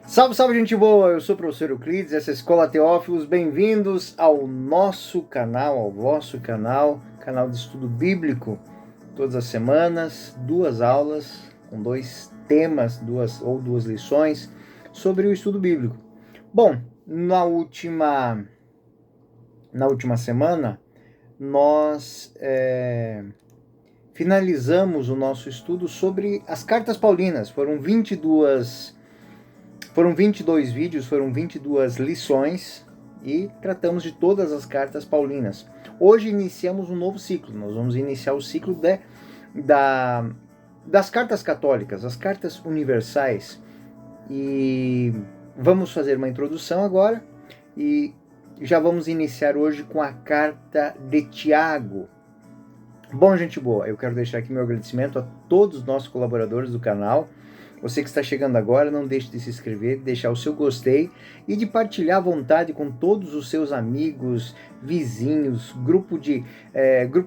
Salve, salve, gente boa! Eu sou o professor Euclides, essa é a Escola Teófilos. Bem-vindos ao nosso canal, ao vosso canal de estudo bíblico. Todas as semanas, duas aulas com dois temas, duas lições sobre o estudo bíblico. Bom, na última semana, nós finalizamos o nosso estudo sobre as cartas paulinas. Foram 22 vídeos, foram 22 lições e tratamos de todas as cartas paulinas. Hoje iniciamos um novo ciclo, nós vamos iniciar o ciclo das cartas católicas, as cartas universais. E vamos fazer uma introdução agora e já vamos iniciar hoje com a carta de Tiago. Bom, gente boa, eu quero deixar aqui meu agradecimento a todos os nossos colaboradores do canal. Você que está chegando agora, não deixe de se inscrever, de deixar o seu gostei e de partilhar à vontade com todos os seus amigos, vizinhos, grupo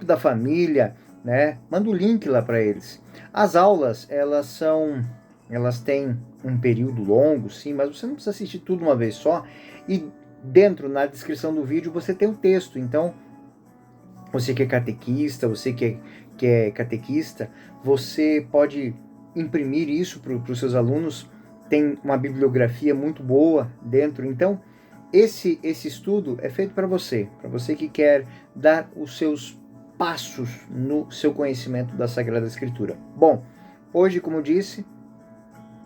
da família, né? Manda o link lá para eles. As aulas, elas têm um período longo, sim, mas você não precisa assistir tudo uma vez só. E na descrição do vídeo, você tem o texto. Então, você que é catequista, você que é catequista, você pode imprimir isso para os seus alunos. Tem uma bibliografia muito boa dentro. Então, esse estudo é feito para você que quer dar os seus passos no seu conhecimento da Sagrada Escritura. Bom, hoje, como disse,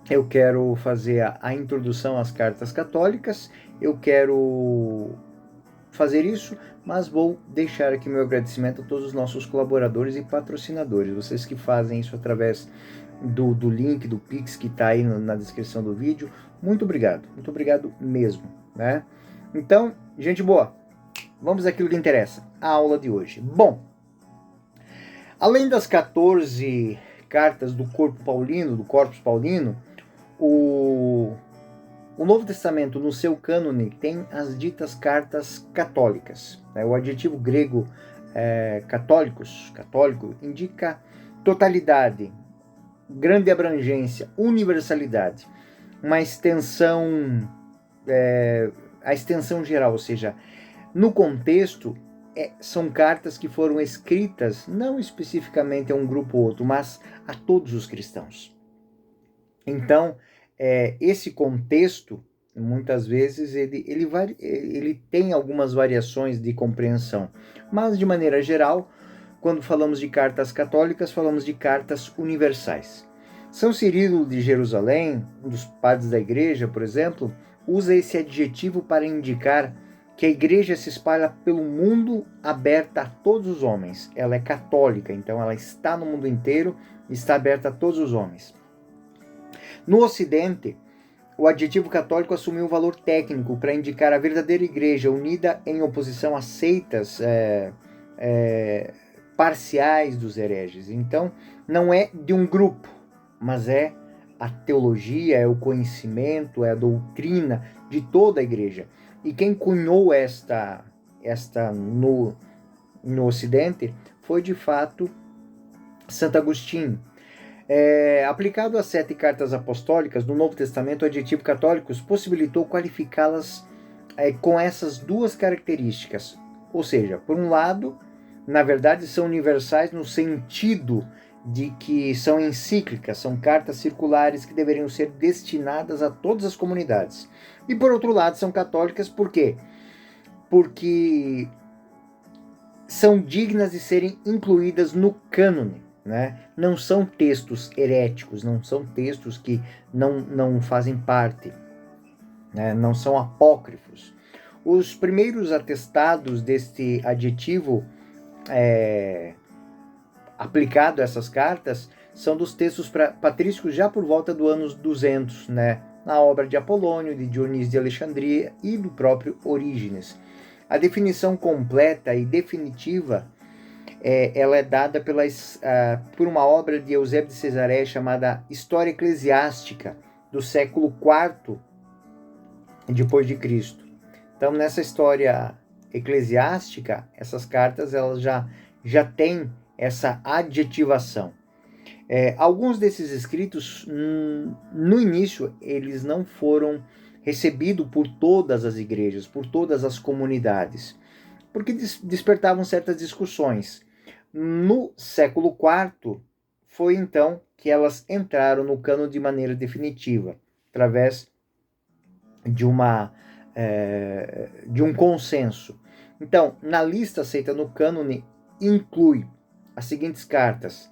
eu quero fazer a introdução às cartas católicas. Eu quero fazer isso, mas vou deixar aqui meu agradecimento a todos os nossos colaboradores e patrocinadores, vocês que fazem isso através do link, do Pix que está aí na descrição do vídeo. Muito obrigado mesmo, né? Então, gente boa, vamos àquilo que interessa, a aula de hoje. Bom, além das 14 cartas do corpo paulino, do Corpus Paulino, o Novo Testamento, no seu cânone, tem as ditas cartas católicas. O adjetivo grego católico, indica totalidade, grande abrangência, universalidade, uma extensão, a extensão geral, ou seja, no contexto, são cartas que foram escritas não especificamente a um grupo ou outro, mas a todos os cristãos. Então, esse contexto, muitas vezes, ele tem algumas variações de compreensão, mas, de maneira geral, quando falamos de cartas católicas, falamos de cartas universais. São Cirilo de Jerusalém, um dos padres da igreja, por exemplo, usa esse adjetivo para indicar que a igreja se espalha pelo mundo, aberta a todos os homens. Ela é católica, então ela está no mundo inteiro, está aberta a todos os homens. No Ocidente, o adjetivo católico assumiu um valor técnico para indicar a verdadeira igreja unida em oposição a seitas parciais dos hereges. Então, não é de um grupo, mas é a teologia, é o conhecimento, é a doutrina de toda a igreja. E quem cunhou esta no Ocidente foi, de fato, Santo Agostinho. Aplicado às 7 cartas apostólicas do Novo Testamento, o adjetivo católicos possibilitou qualificá-las com essas duas características. Ou seja, por um lado, na verdade, são universais no sentido de que são encíclicas, são cartas circulares que deveriam ser destinadas a todas as comunidades. E por outro lado, são católicas por quê? Porque são dignas de serem incluídas no cânone. Né? Não são textos heréticos, não são textos que não fazem parte, né? Não são apócrifos. Os primeiros atestados deste adjetivo aplicado a essas cartas são dos textos patrísticos já por volta do ano 200, né? Na obra de Apolônio, de Dionísio de Alexandria e do próprio Orígenes. A definição completa e definitiva ela é dada por uma obra de Eusébio de Cesareia chamada História Eclesiástica, do século IV depois de Cristo. Então, nessa história eclesiástica, essas cartas elas já têm essa adjetivação. Alguns desses escritos, no início, eles não foram recebidos por todas as igrejas, por todas as comunidades, porque despertavam certas discussões. No século IV, foi então que elas entraram no cânon de maneira definitiva, através de um consenso. Então, na lista aceita no cânone, inclui as seguintes cartas: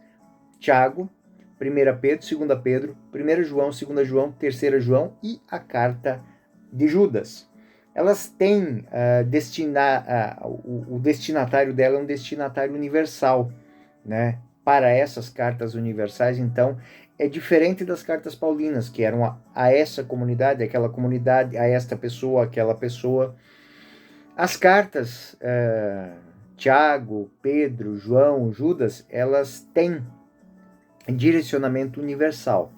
Tiago, 1 Pedro, 2 Pedro, 1 João, 2 João, 3 João e a carta de Judas. Elas têm o destinatário dela é um destinatário universal, né? Para essas cartas universais, então, é diferente das cartas paulinas, que eram a essa comunidade, aquela comunidade, a esta pessoa, aquela pessoa. As cartas Tiago, Pedro, João, Judas, elas têm direcionamento universal.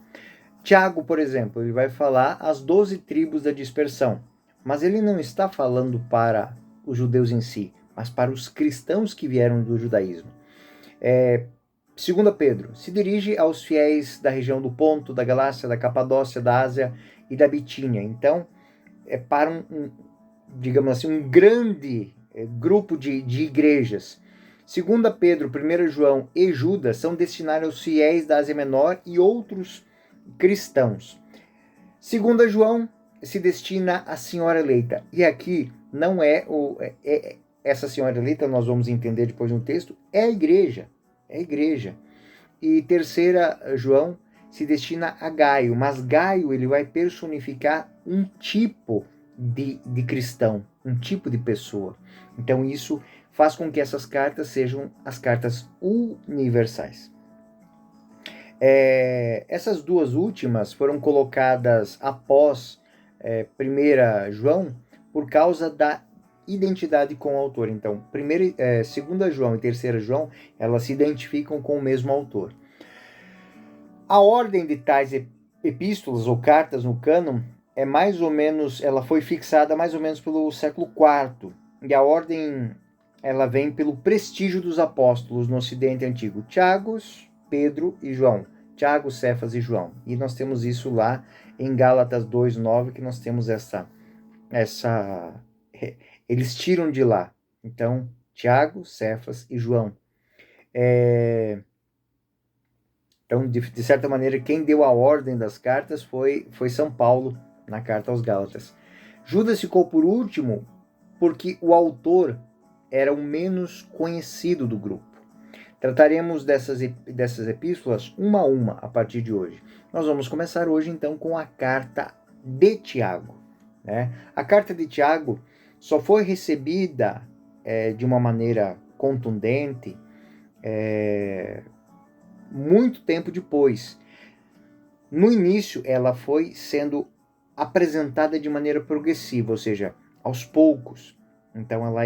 Tiago, por exemplo, ele vai falar as 12 tribos da dispersão, mas ele não está falando para os judeus em si, mas para os cristãos que vieram do judaísmo. 2 Pedro se dirige aos fiéis da região do Ponto, da Galácia, da Capadócia, da Ásia e da Bitínia. Então, é para digamos assim, um grande grupo de igrejas. 2 Pedro, 1 João e Judas são destinados aos fiéis da Ásia Menor e outros cristãos. 2 João se destina à senhora eleita. E aqui não essa senhora eleita, nós vamos entender depois no texto, é a igreja. É a igreja. E 3 João se destina a Gaio, mas Gaio ele vai personificar um tipo de cristão, um tipo de pessoa. Então isso faz com que essas cartas sejam as cartas universais. Essas duas últimas foram colocadas após 1 João por causa da identidade com o autor. Então, 2 João e 3 João, elas se identificam com o mesmo autor. A ordem de tais epístolas ou cartas no cânon ela foi fixada mais ou menos pelo século IV. E a ordem, ela vem pelo prestígio dos apóstolos no Ocidente Antigo. Tiago, Pedro e João. Tiago, Cefas e João. E nós temos isso lá em Gálatas 2:9, que nós temos essa eles tiram de lá. Então, Tiago, Cefas e João. Então, de certa maneira, quem deu a ordem das cartas foi São Paulo, na carta aos Gálatas. Judas ficou por último porque o autor era o menos conhecido do grupo. Trataremos dessas epístolas uma a uma a partir de hoje. Nós vamos começar hoje, então, com a carta de Tiago. Né? A carta de Tiago só foi recebida de uma maneira contundente muito tempo depois. No início, ela foi sendo apresentada de maneira progressiva, ou seja, aos poucos. Então ela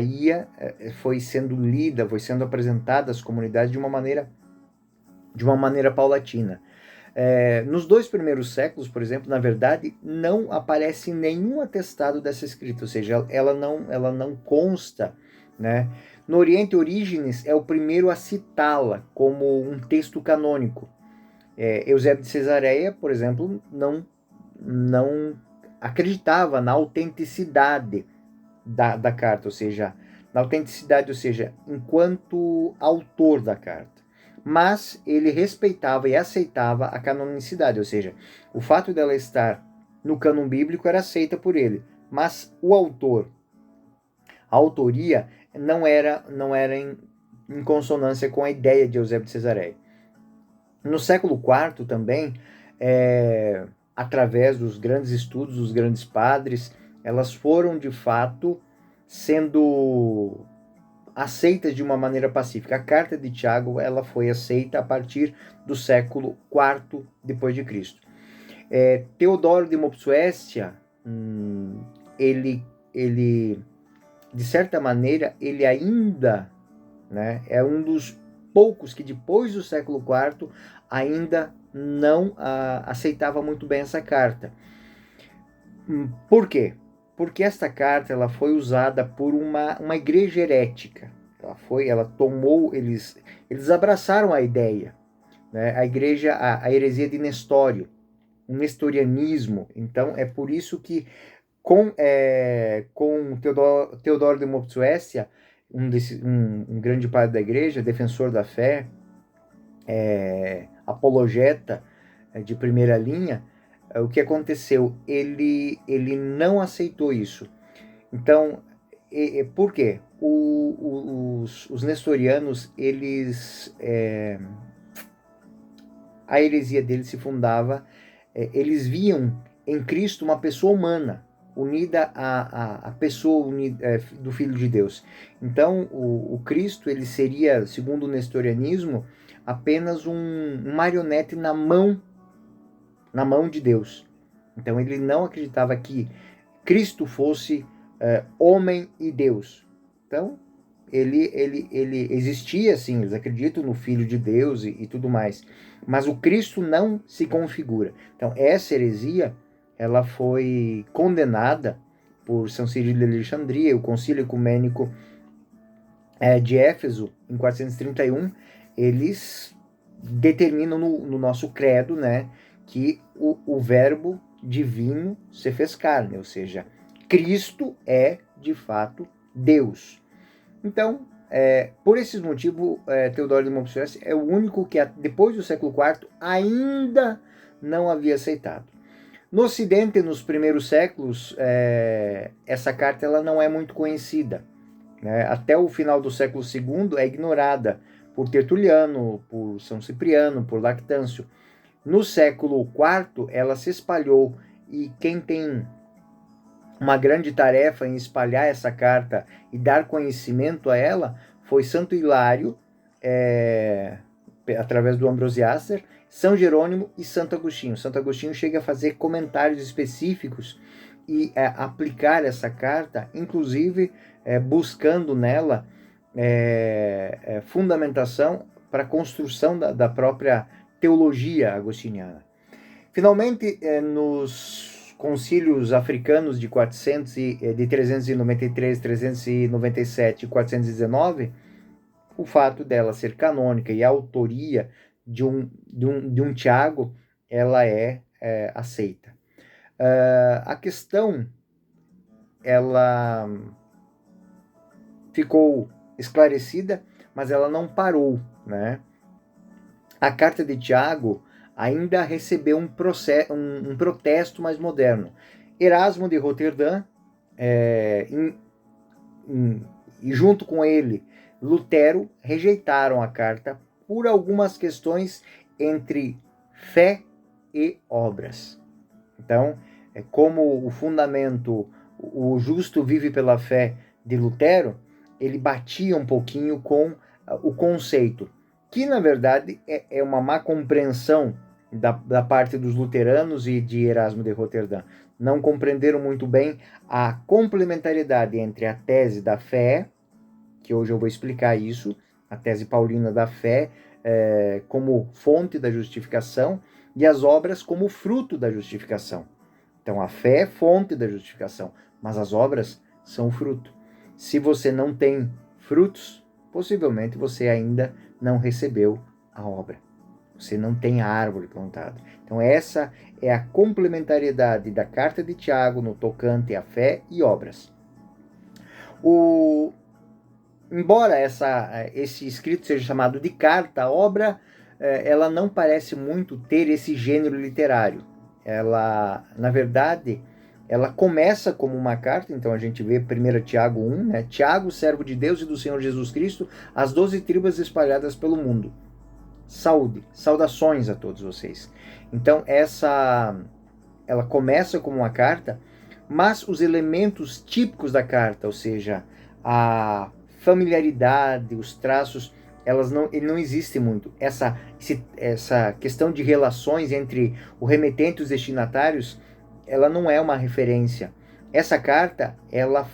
foi sendo lida, foi sendo apresentada às comunidades de uma maneira paulatina. Nos 2 primeiros séculos, por exemplo, na verdade, não aparece nenhum atestado dessa escrita, ou seja, ela não consta, né? No Oriente, Orígenes é o primeiro a citá-la como um texto canônico. Eusébio de Cesareia, por exemplo, não acreditava na autenticidade da carta, ou seja, enquanto autor da carta. Mas ele respeitava e aceitava a canonicidade, ou seja, o fato dela estar no cânon bíblico era aceita por ele, mas o autor, a autoria não era em consonância com a ideia de Eusébio de Cesareia. No século IV também, através dos grandes estudos dos grandes padres, elas foram de fato sendo aceitas de uma maneira pacífica. A carta de Tiago ela foi aceita a partir do século IV depois de Cristo. Teodoro de Mopsuestia, ele de certa maneira ele ainda, né, é um dos poucos que depois do século IV ainda não aceitava muito bem essa carta. Por quê? Porque esta carta ela foi usada por uma igreja herética. Ela tomou, eles abraçaram a ideia, né? A igreja, a heresia de Nestório, um nestorianismo. Então, é por isso que com Teodoro de Mopsuestia, um grande padre da igreja, defensor da fé, apologeta de primeira linha, o que aconteceu? Ele não aceitou isso. Então, por quê? Os nestorianos, a heresia deles se fundava, eles viam em Cristo uma pessoa humana, unida à pessoa do Filho de Deus. Então, o Cristo, ele seria, segundo o nestorianismo, apenas um marionete na mão de Deus. Então, ele não acreditava que Cristo fosse homem e Deus. Então, ele existia, sim, eles acreditam no Filho de Deus e tudo mais, mas o Cristo não se configura. Então, essa heresia, ela foi condenada por São Cirilo de Alexandria, o Concílio Ecumênico de Éfeso, em 431, eles determinam no nosso credo, né, que o verbo divino se fez carne, ou seja, Cristo é, de fato, Deus. Então, por esses motivos, Teodoro de Mopsuestia é o único que, depois do século IV, ainda não havia aceitado. No Ocidente, nos primeiros séculos, essa carta ela não é muito conhecida. Né? Até o final do século II é ignorada por Tertuliano, por São Cipriano, por Lactâncio. No século IV, ela se espalhou, e quem tem uma grande tarefa em espalhar essa carta e dar conhecimento a ela foi Santo Hilário, através do Ambrosiaster, São Jerônimo e Santo Agostinho. Santo Agostinho chega a fazer comentários específicos e aplicar essa carta, inclusive buscando nela fundamentação para a construção da própria teologia agostiniana. Finalmente, nos concílios africanos de 393, 397 e 419, o fato dela ser canônica e a autoria de um Tiago, ela é aceita. A questão, ela ficou esclarecida, mas ela não parou, né? A carta de Tiago ainda recebeu um protesto mais moderno. Erasmo de Roterdã, e junto com ele, Lutero, rejeitaram a carta por algumas questões entre fé e obras. Então, como o fundamento, o justo vive pela fé de Lutero, ele batia um pouquinho com o conceito, que na verdade é uma má compreensão da parte dos luteranos e de Erasmo de Roterdã. Não compreenderam muito bem a complementariedade entre a tese da fé, que hoje eu vou explicar isso, a tese paulina da fé como fonte da justificação, e as obras como fruto da justificação. Então a fé é fonte da justificação, mas as obras são fruto. Se você não tem frutos, possivelmente você ainda não recebeu a obra. Você não tem a árvore plantada. Então essa é a complementariedade da carta de Tiago no tocante à fé e obras. Embora esse escrito seja chamado de carta, a obra ela não parece muito ter esse gênero literário. Ela, na verdade, ela começa como uma carta, então a gente vê 1 Tiago 1, né? Tiago, servo de Deus e do Senhor Jesus Cristo, as 12 tribos espalhadas pelo mundo. Saúde, saudações a todos vocês. Então ela começa como uma carta, mas os elementos típicos da carta, ou seja, a familiaridade, os traços, ele não existe muito. Essa questão de relações entre o remetente e os destinatários, ela não é uma referência. Essa carta, ela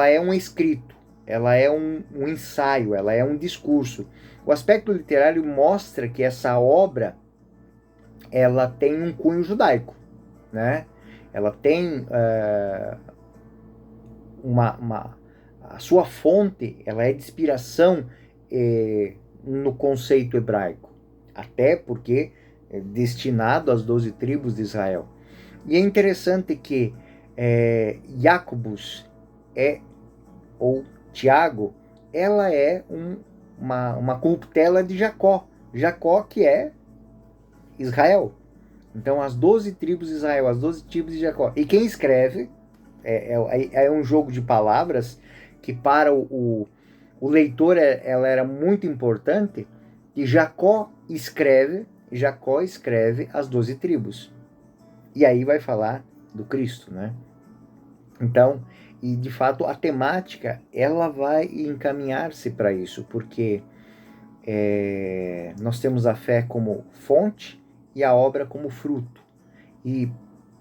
é um escrito, ela é um ensaio, ela é um discurso. O aspecto literário mostra que essa obra, ela tem um cunho judaico, né? Ela tem a sua fonte, ela é de inspiração no conceito hebraico. até porque é destinado às 12 tribos de Israel. E é interessante que Jacobus ou Tiago, ela é uma corruptela de Jacó. Jacó que é Israel. Então as 12 tribos de Israel, as 12 tribos de Jacó. E quem escreve é um jogo de palavras que para o leitor ela era muito importante, que Jacó escreve as 12 tribos. E aí vai falar do Cristo, né? Então, e de fato a temática ela vai encaminhar-se para isso, porque nós temos a fé como fonte e a obra como fruto. E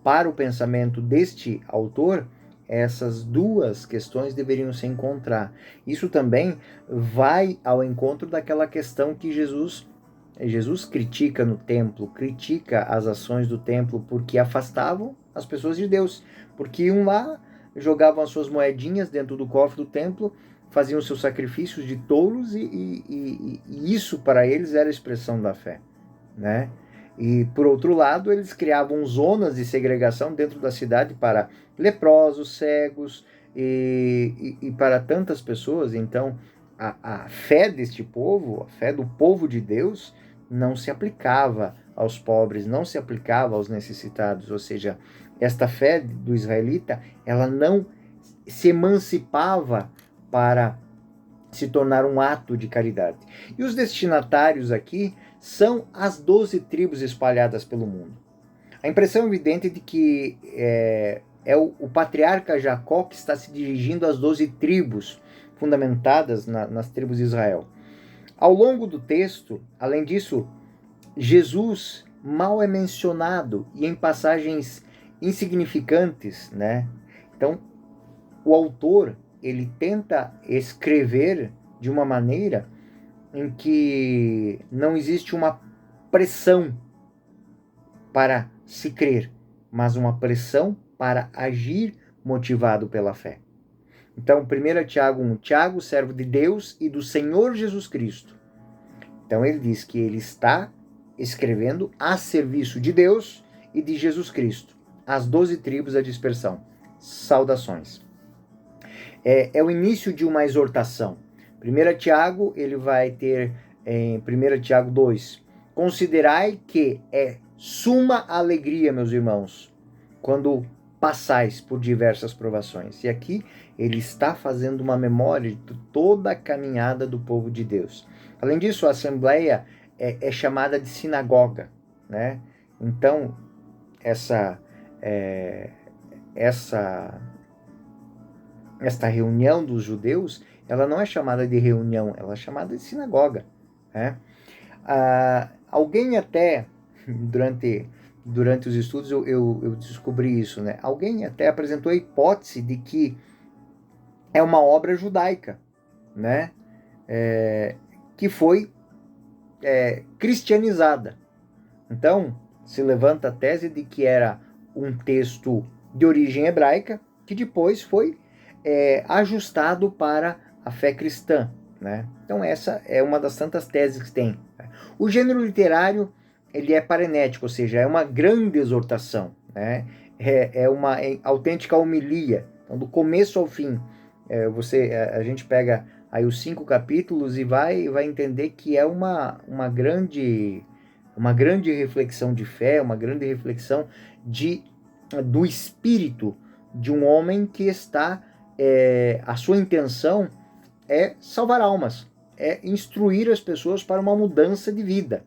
para o pensamento deste autor, essas duas questões deveriam se encontrar. Isso também vai ao encontro daquela questão que Jesus critica no templo, critica as ações do templo porque afastavam as pessoas de Deus, porque iam lá, jogavam as suas moedinhas dentro do cofre do templo, faziam seus sacrifícios de touros e isso para eles era a expressão da fé, né? E por outro lado, eles criavam zonas de segregação dentro da cidade para leprosos, cegos e para tantas pessoas. Então, a fé deste povo, a fé do povo de Deus, não se aplicava aos pobres, não se aplicava aos necessitados. Ou seja, esta fé do israelita, ela não se emancipava para se tornar um ato de caridade. E os destinatários aqui são as 12 tribos espalhadas pelo mundo. A impressão evidente de que é o patriarca Jacó que está se dirigindo às 12 tribos fundamentadas nas tribos de Israel. Ao longo do texto, além disso, Jesus mal é mencionado e em passagens insignificantes, né? Então, o autor ele tenta escrever de uma maneira em que não existe uma pressão para se crer, mas uma pressão para agir motivado pela fé. Então, 1 Tiago 1, Tiago, servo de Deus e do Senhor Jesus Cristo. Então, ele diz que ele está escrevendo a serviço de Deus e de Jesus Cristo, as 12 tribos da dispersão. Saudações. É o início de uma exortação. 1 Tiago, ele vai ter em 1 Tiago 2, considerai que é suma alegria, meus irmãos, quando passais por diversas provações. E aqui ele está fazendo uma memória de toda a caminhada do povo de Deus. Além disso, a assembleia é chamada de sinagoga, né? Então, esta reunião dos judeus, ela não é chamada de reunião, ela é chamada de sinagoga, né? Alguém até, durante os estudos eu descobri isso, né? Alguém até apresentou a hipótese de que é uma obra judaica, né? Que foi cristianizada. Então, se levanta a tese de que era um texto de origem hebraica, que depois foi ajustado para a fé cristã, né? Então essa é uma das tantas teses que tem. O gênero literário ele é parenético, ou seja, é uma grande exortação, né? É uma autêntica homilia. Então, do começo ao fim, a gente pega aí os 5 capítulos e vai entender que é uma grande reflexão de fé, uma grande reflexão do espírito de um homem que está a sua intenção é salvar almas, é instruir as pessoas para uma mudança de vida.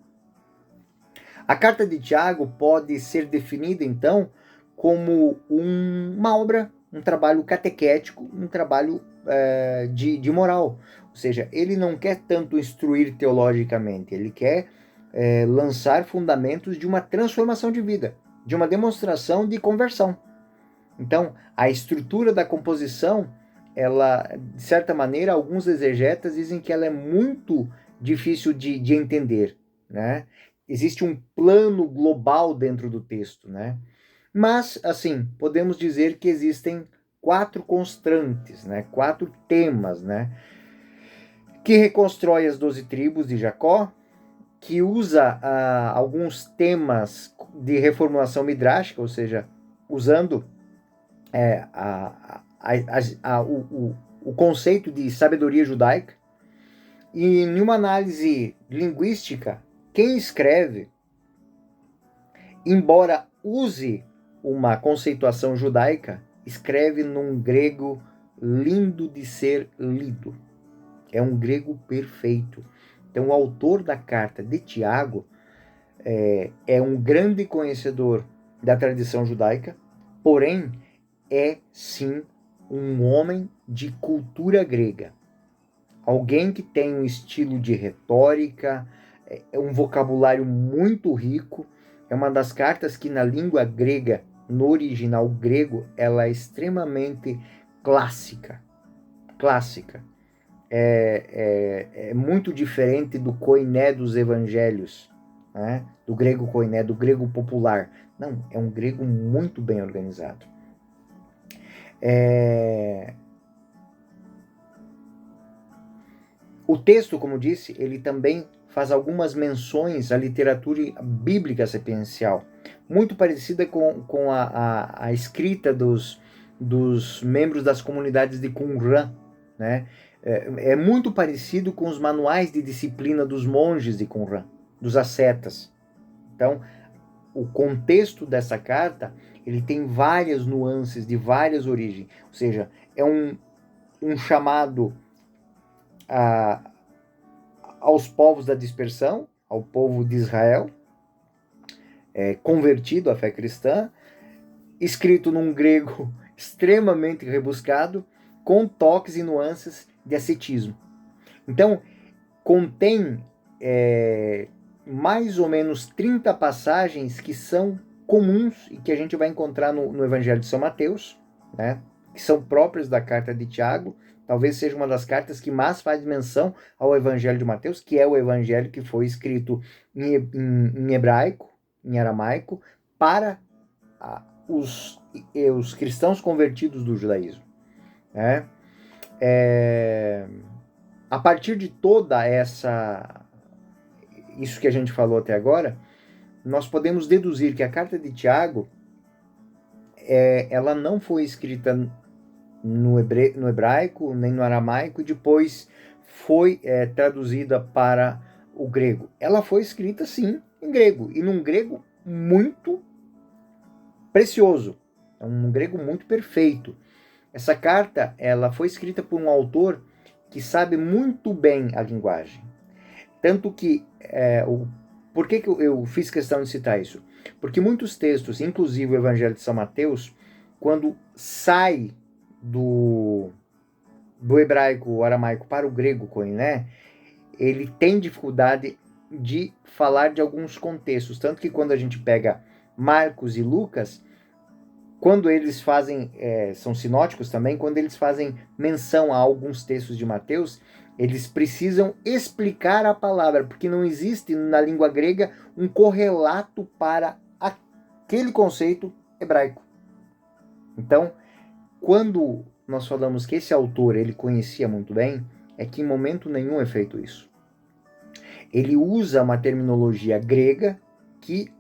A carta de Tiago pode ser definida, então, como uma obra, um trabalho catequético, um trabalho de moral. Ou seja, ele não quer tanto instruir teologicamente, ele quer lançar fundamentos de uma transformação de vida, de uma demonstração de conversão. Então, a estrutura da composição, ela, de certa maneira, alguns exegetas dizem que ela é muito difícil de entender, né? Existe um plano global dentro do texto, né? Mas, assim, podemos dizer que existem 4 constantes, né? 4 temas, né? Que reconstrói as 12 tribos de Jacó, que usa alguns temas de reformulação midrástica, ou seja, usando o conceito de sabedoria judaica. E em uma análise linguística, quem escreve, embora use uma conceituação judaica, escreve num grego lindo de ser lido. É um grego perfeito. Então, o autor da carta de Tiago é um grande conhecedor da tradição judaica, porém, é sim um homem de cultura grega. Alguém que tem um estilo de retórica, um vocabulário muito rico. É uma das cartas que na língua grega, no original grego, ela é extremamente clássica. É muito diferente do koiné dos evangelhos, né? Do grego koiné, do grego popular. Não, é um grego muito bem organizado. O texto, como disse, ele também faz algumas menções à literatura bíblica sapiencial, muito parecida com a escrita dos membros das comunidades de Qumran, né? É muito parecido com os manuais de disciplina dos monges de Qumran, dos ascetas. Então, o contexto dessa carta, ele tem várias nuances, de várias origens. Ou seja, é um chamado aos povos da dispersão, ao povo de Israel, convertido à fé cristã, escrito num grego extremamente rebuscado, com toques e nuances de ascetismo. Então, contém mais ou menos 30 passagens que são comuns e que a gente vai encontrar no Evangelho de São Mateus, né? Que são próprias da carta de Tiago. Talvez seja uma das cartas que mais faz menção ao Evangelho de Mateus, que é o evangelho que foi escrito em hebraico, em aramaico, para os cristãos convertidos do judaísmo. Né? A partir de toda isso que a gente falou até agora, nós podemos deduzir que a carta de Tiago ela não foi escrita no hebraico, nem no aramaico, e depois foi traduzida para o grego. Ela foi escrita, sim, em grego, e num grego muito precioso, é um grego muito perfeito. Essa carta ela foi escrita por um autor que sabe muito bem a linguagem. Tanto que, por que eu fiz questão de citar isso? Porque muitos textos, inclusive o Evangelho de São Mateus, quando sai do hebraico ou aramaico para o grego koiné, ele tem dificuldade de falar de alguns contextos. Tanto que quando a gente pega Marcos e Lucas, quando eles fazem, são sinóticos também, quando eles fazem menção a alguns textos de Mateus, eles precisam explicar a palavra, porque não existe na língua grega um correlato para aquele conceito hebraico. Então, quando nós falamos que esse autor ele conhecia muito bem, é que em momento nenhum é feito isso. Ele usa uma terminologia grega que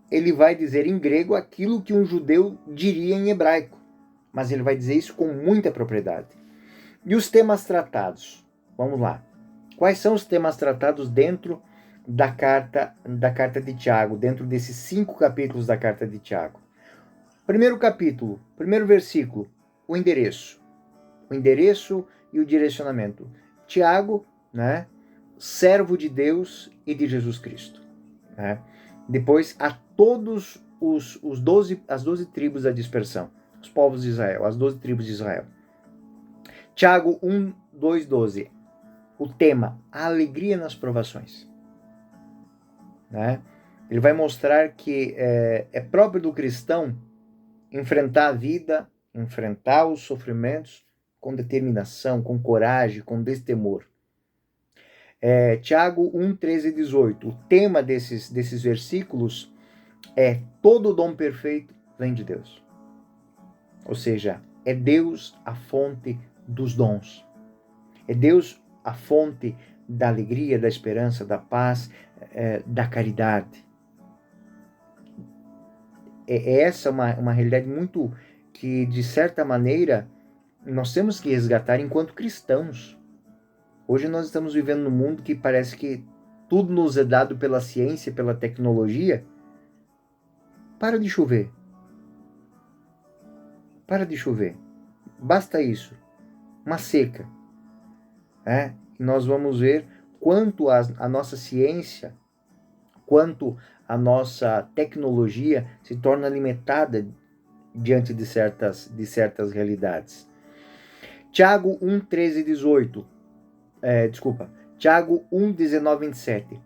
ele vai dizer em grego aquilo que um judeu diria em hebraico, mas ele vai dizer isso com muita propriedade. E os temas tratados? Vamos lá. Quais são os temas tratados dentro da carta de Tiago, dentro desses 5 capítulos da carta de Tiago? Primeiro capítulo, primeiro versículo, o endereço. O endereço e o direcionamento. Tiago, né, servo de Deus e de Jesus Cristo. Né? Depois, a todos as 12 tribos da dispersão, os povos de Israel, as 12 tribos de Israel. Tiago 1, 2, 12. O tema, a alegria nas provações. Né? Ele vai mostrar que é próprio do cristão enfrentar a vida, enfrentar os sofrimentos com determinação, com coragem, com destemor. Tiago 1, 13 e 18. O tema desses versículos é: todo dom perfeito vem de Deus. Ou seja, é Deus a fonte dos dons. É Deus a fonte da alegria, da esperança, da paz, da caridade. Essa uma realidade muito que, de certa maneira, nós temos que resgatar enquanto cristãos. Hoje nós estamos vivendo num mundo que parece que tudo nos é dado pela ciência, pela tecnologia. Para de chover. Para de chover. Basta isso. Uma seca. E nós vamos ver quanto a nossa ciência, quanto a nossa tecnologia se torna limitada diante de certas realidades. Tiago 1, 13 e 18. Tiago 1, 19 e 27.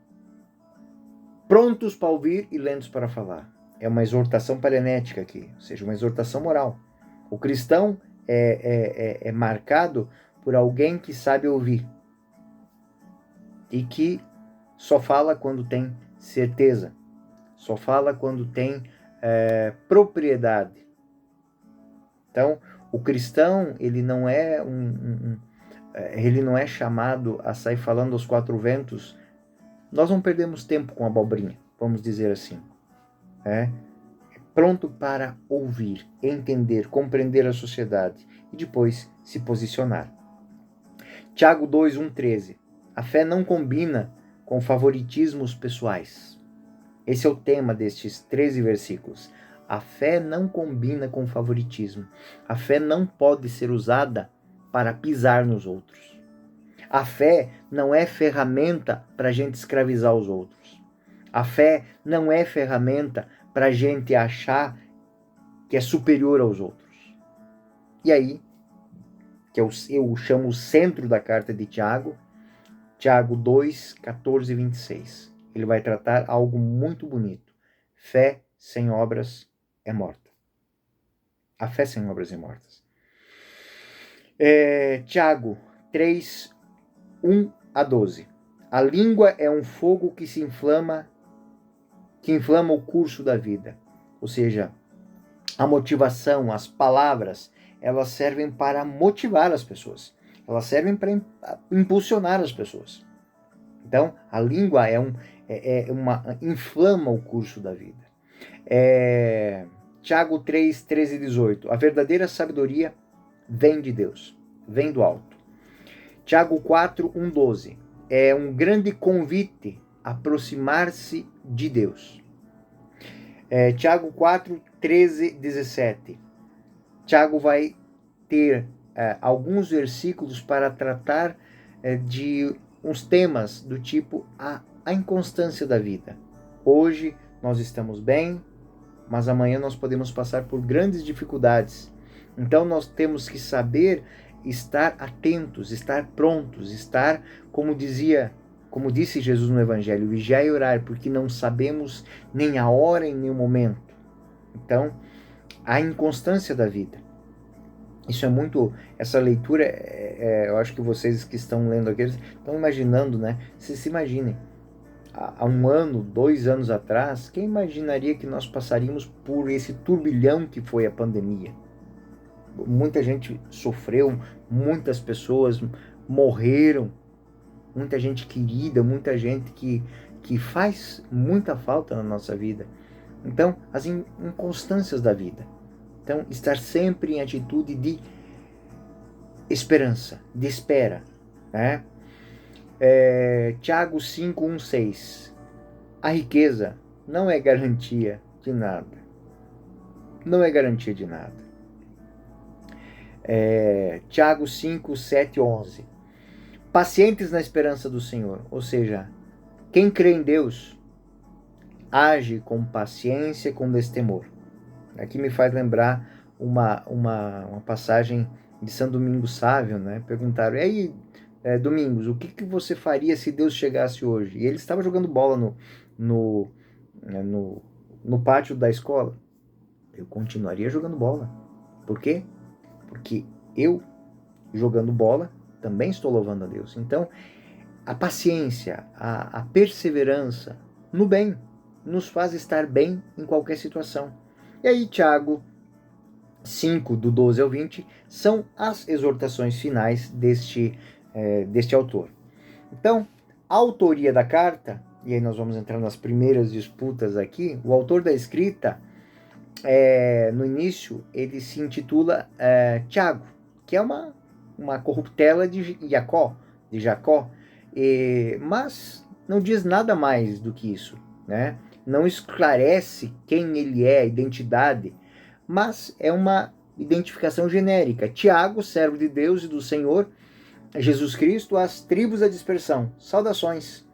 Prontos para ouvir e lentos para falar. É uma exortação paranética aqui, ou seja, uma exortação moral. O cristão é marcado por alguém que sabe ouvir e que só fala quando tem certeza, só fala quando tem propriedade. Então, o cristão, ele não é ele não é chamado a sair falando aos quatro ventos. Nós não perdemos tempo com abobrinha, vamos dizer assim. Pronto para ouvir, entender, compreender a sociedade e depois se posicionar. Tiago 2, 1, 13. A fé não combina com favoritismos pessoais. Esse é o tema destes 13 versículos. A fé não combina com favoritismo. A fé não pode ser usada para pisar nos outros. A fé não é ferramenta para a gente escravizar os outros. A fé não é ferramenta para a gente achar que é superior aos outros. E aí, que eu chamo o centro da carta de Tiago, Tiago 2, 14 e 26. Ele vai tratar algo muito bonito. Fé sem obras é morta. A fé sem obras é morta. Tiago 3, 1 a 12. A língua é um fogo que inflama o curso da vida. Ou seja, a motivação, as palavras, elas servem para motivar as pessoas. Elas servem para impulsionar as pessoas. Então, a língua inflama o curso da vida. Tiago 3, 13 e 18. A verdadeira sabedoria vem de Deus, vem do alto. Tiago 4, 1, 12. É um grande convite a aproximar-se de Deus. Tiago 4, 13, 17. Tiago vai ter alguns versículos para tratar de uns temas do tipo a inconstância da vida. Hoje nós estamos bem, mas amanhã nós podemos passar por grandes dificuldades. Então nós temos que saber estar atentos, estar prontos, estar, como disse Jesus no Evangelho, vigiar e orar, porque não sabemos nem a hora e nem o momento. Então, a inconstância da vida. Isso é muito, essa leitura, eu acho que vocês que estão lendo aqui, estão imaginando, né? Vocês se imaginem, há 1 ano, 2 anos atrás, quem imaginaria que nós passaríamos por esse turbilhão que foi a pandemia? Muita gente sofreu, muitas pessoas morreram, muita gente querida, muita gente que faz muita falta na nossa vida. Então, as inconstâncias da vida. Então, estar sempre em atitude de esperança, de espera. Né? Tiago 5, 1, 6. A riqueza não é garantia de nada. Não é garantia de nada. Tiago 5, 7, 11. Pacientes na esperança do Senhor. Ou seja, quem crê em Deus age com paciência e com destemor. Aqui me faz lembrar uma passagem de São Domingos Sávio, né? Perguntaram, e aí, Domingos, o que você faria se Deus chegasse hoje? E ele estava jogando bola no pátio da escola. Eu continuaria jogando bola. Por quê? Porque eu, jogando bola, também estou louvando a Deus. Então, a paciência, a perseverança no bem, nos faz estar bem em qualquer situação. E aí, Tiago 5, do 12 ao 20, são as exortações finais deste autor. Então, A autoria da carta, e aí nós vamos entrar nas primeiras disputas aqui, o autor da escrita, no início, ele se intitula Tiago, que é uma corruptela de Jacó, mas não diz nada mais do que isso, né? Não esclarece quem ele é, a identidade, mas é uma identificação genérica. Tiago, servo de Deus e do Senhor Jesus Cristo, às tribos da dispersão. Saudações.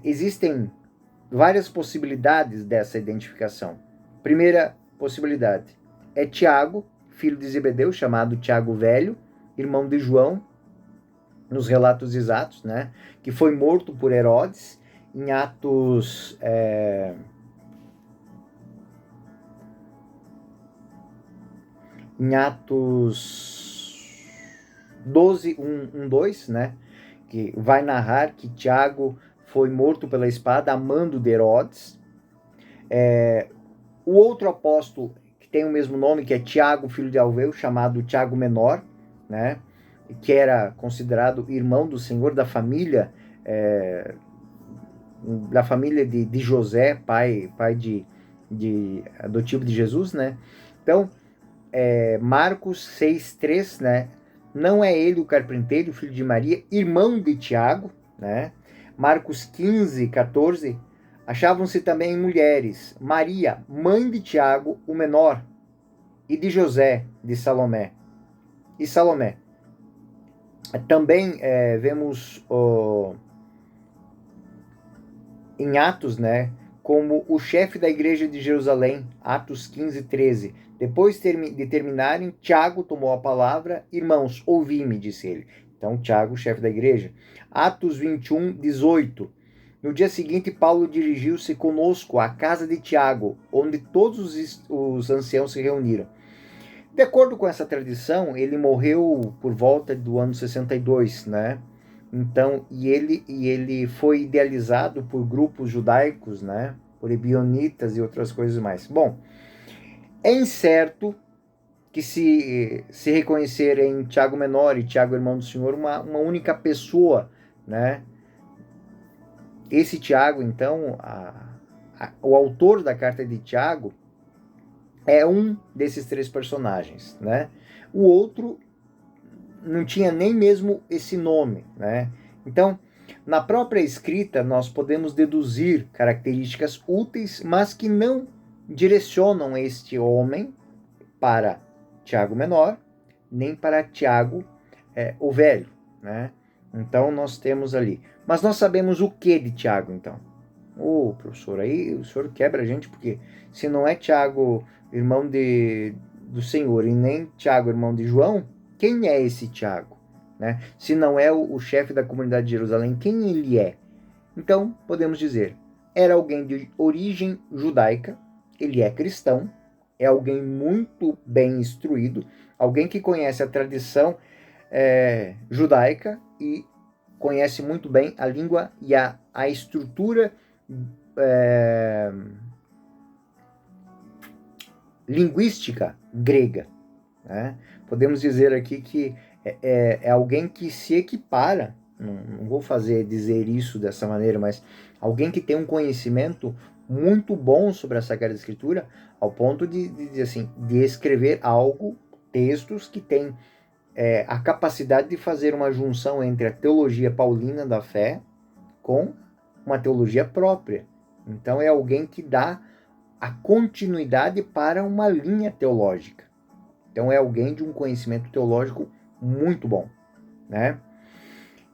Existem várias possibilidades dessa identificação. Primeira possibilidade é Tiago, filho de Zebedeu, chamado Tiago Velho, irmão de João, nos relatos exatos, né? Que foi morto por Herodes em Atos... Em Atos 12, 1, 2, né? Que vai narrar que Tiago foi morto pela espada a mando de Herodes. O outro apóstolo que tem o mesmo nome, que é Tiago, filho de Alveu, chamado Tiago Menor, né? Que era considerado irmão do Senhor, da família de José, pai adotivo de Jesus, né? Então, Marcos 6:3, né? Não é ele o carpinteiro, filho de Maria, irmão de Tiago, né? Marcos 15:14, achavam-se também mulheres, Maria, mãe de Tiago, o menor, e de José, de Salomé. E Salomé. Também vemos em Atos, né? Como o chefe da igreja de Jerusalém, Atos 15:13. Depois de terminarem, Tiago tomou a palavra. Irmãos, ouvi-me, disse ele. Então, Tiago, chefe da igreja. Atos 21:18. No dia seguinte, Paulo dirigiu-se conosco à casa de Tiago, onde todos os anciãos se reuniram. De acordo com essa tradição, ele morreu por volta do ano 62, né? Então, e ele foi idealizado por grupos judaicos, né? Por ebionitas e outras coisas mais. Bom, é incerto que se reconhecer em Tiago Menor e Tiago Irmão do Senhor uma única pessoa, né? Esse Tiago, então, o autor da carta de Tiago é um desses três personagens, né? O outro não tinha nem mesmo esse nome, né? Então, na própria escrita, nós podemos deduzir características úteis, mas que não direcionam este homem para Tiago Menor, nem para Tiago o Velho, né? Então, nós temos ali. Mas nós sabemos o que de Tiago, então? Professor, aí o senhor quebra a gente, porque se não é Tiago, irmão do Senhor, e nem Tiago, irmão de João, quem é esse Tiago? Né? Se não é o chefe da comunidade de Jerusalém, quem ele é? Então, podemos dizer, era alguém de origem judaica, ele é cristão, é alguém muito bem instruído, alguém que conhece a tradição judaica e conhece muito bem a língua e a estrutura linguística grega, né? Podemos dizer aqui que é alguém que se equipara, não vou dizer isso dessa maneira, mas alguém que tem um conhecimento muito bom sobre a Sagrada Escritura, ao ponto de escrever textos que têm a capacidade de fazer uma junção entre a teologia paulina da fé com uma teologia própria. Então é alguém que dá a continuidade para uma linha teológica. Então é alguém de um conhecimento teológico muito bom, né?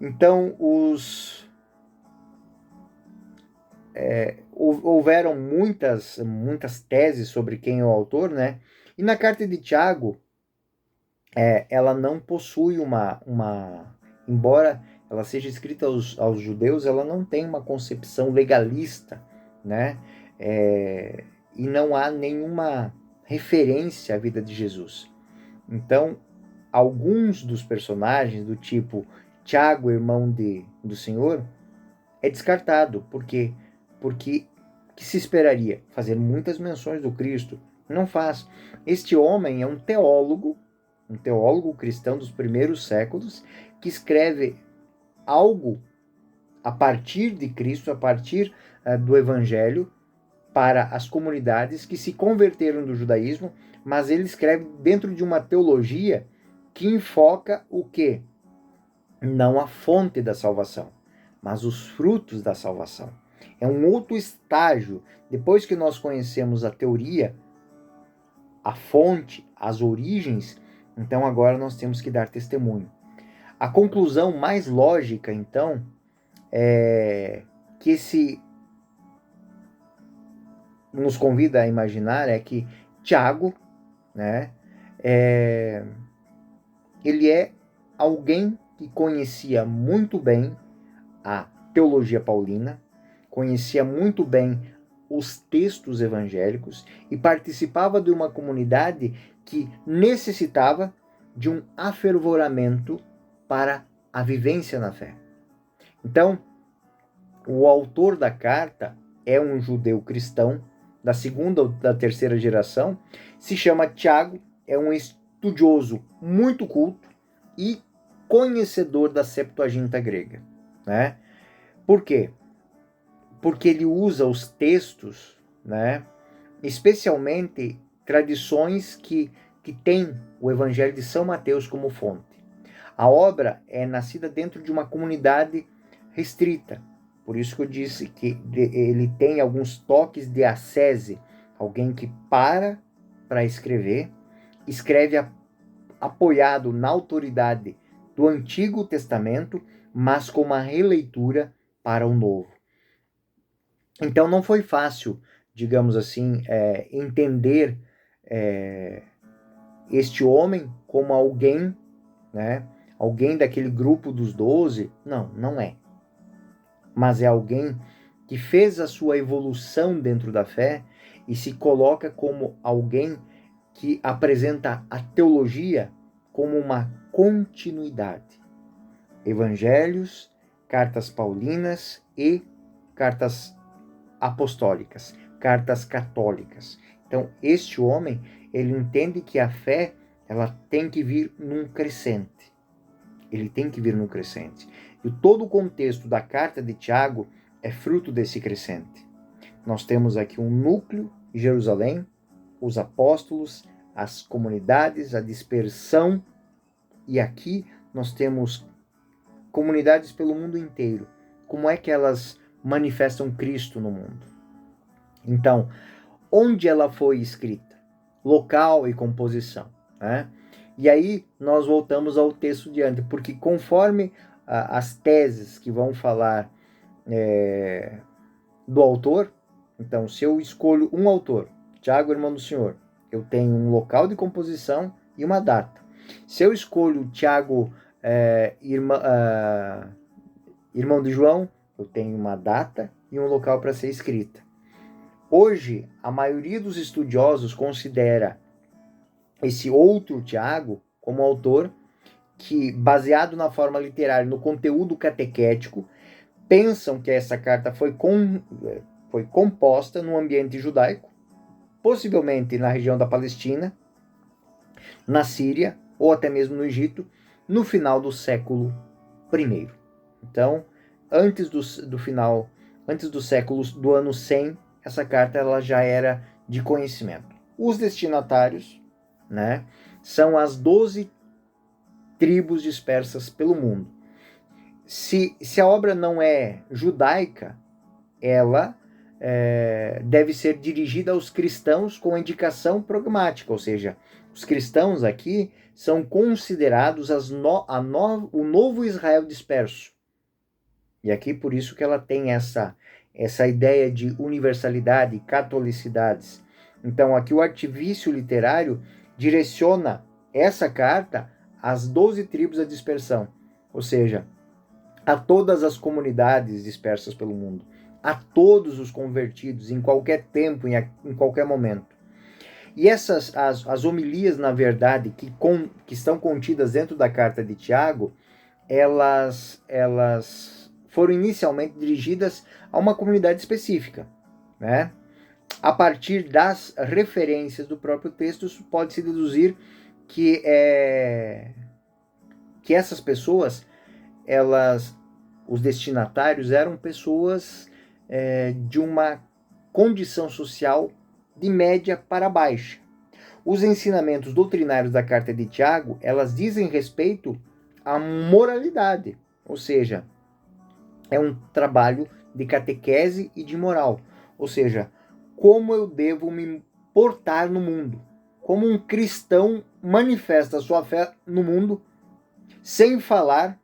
Então houveram muitas teses sobre quem é o autor, né? E na carta de Tiago, ela não possui embora ela seja escrita aos judeus, ela não tem uma concepção legalista, né? E não há nenhuma referência à vida de Jesus. Então, alguns dos personagens do tipo Tiago, irmão do Senhor, é descartado. Por quê? Porque que se esperaria? Fazer muitas menções do Cristo. Não faz. Este homem é um teólogo cristão dos primeiros séculos, que escreve algo a partir de Cristo, a partir do Evangelho, para as comunidades que se converteram do judaísmo, mas ele escreve dentro de uma teologia que enfoca o quê? Não a fonte da salvação, mas os frutos da salvação. É um outro estágio. Depois que nós conhecemos a teoria, a fonte, as origens, então agora nós temos que dar testemunho. A conclusão mais lógica, então, é que esse nos convida a imaginar é que Tiago, né, ele é alguém que conhecia muito bem a teologia paulina, conhecia muito bem os textos evangélicos e participava de uma comunidade que necessitava de um afervoramento para a vivência na fé. Então, o autor da carta é um judeu cristão da segunda ou da terceira geração, se chama Tiago, é um estudioso muito culto e conhecedor da Septuaginta grega, né? Por quê? Porque ele usa os textos, né, especialmente tradições que têm o Evangelho de São Mateus como fonte. A obra é nascida dentro de uma comunidade restrita, por isso que eu disse que ele tem alguns toques de ascese, alguém que para escrever, escreve apoiado na autoridade do Antigo Testamento, mas com uma releitura para o Novo. Então não foi fácil, digamos assim, entender este homem como alguém, né, alguém daquele grupo dos 12. Não é. Mas é alguém que fez a sua evolução dentro da fé e se coloca como alguém que apresenta a teologia como uma continuidade. Evangelhos, cartas paulinas e cartas apostólicas, cartas católicas. Então, este homem, ele entende que a fé, ela tem que vir num crescente. Ele tem que vir num crescente. E todo o contexto da carta de Tiago é fruto desse crescente. Nós temos aqui um núcleo, Jerusalém, os apóstolos, as comunidades, a dispersão, e aqui nós temos comunidades pelo mundo inteiro. Como é que elas manifestam Cristo no mundo? Então, onde ela foi escrita? Local e composição, né? E aí nós voltamos ao texto de antes, porque conforme as teses que vão falar do autor, então se eu escolho um autor, Tiago, irmão do Senhor, eu tenho um local de composição e uma data. Se eu escolho Tiago, irmão de João, eu tenho uma data e um local para ser escrita. Hoje, a maioria dos estudiosos considera esse outro Tiago como autor que, baseado na forma literária, no conteúdo catequético, pensam que essa carta foi composta no ambiente judaico, possivelmente na região da Palestina, na Síria ou até mesmo no Egito, no final do século I. Então, antes do século do ano 100, essa carta ela já era de conhecimento. Os destinatários, né, são as 12 tribos dispersas pelo mundo. Se a obra não é judaica, ela deve ser dirigida aos cristãos com indicação pragmática, ou seja, os cristãos aqui são considerados o novo Israel disperso. E aqui por isso que ela tem essa ideia de universalidade e catolicidades. Então aqui o artifício literário direciona essa carta às 12 tribos da dispersão, ou seja, a todas as comunidades dispersas pelo mundo, a todos os convertidos em qualquer tempo, em qualquer momento. E as homilias, na verdade, que estão contidas dentro da carta de Tiago, elas foram inicialmente dirigidas a uma comunidade específica, né? A partir das referências do próprio texto, pode-se deduzir que essas pessoas, elas os destinatários eram pessoas de uma condição social de média para baixa. Os ensinamentos doutrinários da Carta de Tiago, elas dizem respeito à moralidade, ou seja, é um trabalho de catequese e de moral, ou seja, como eu devo me portar no mundo, como um cristão manifesta a sua fé no mundo sem falar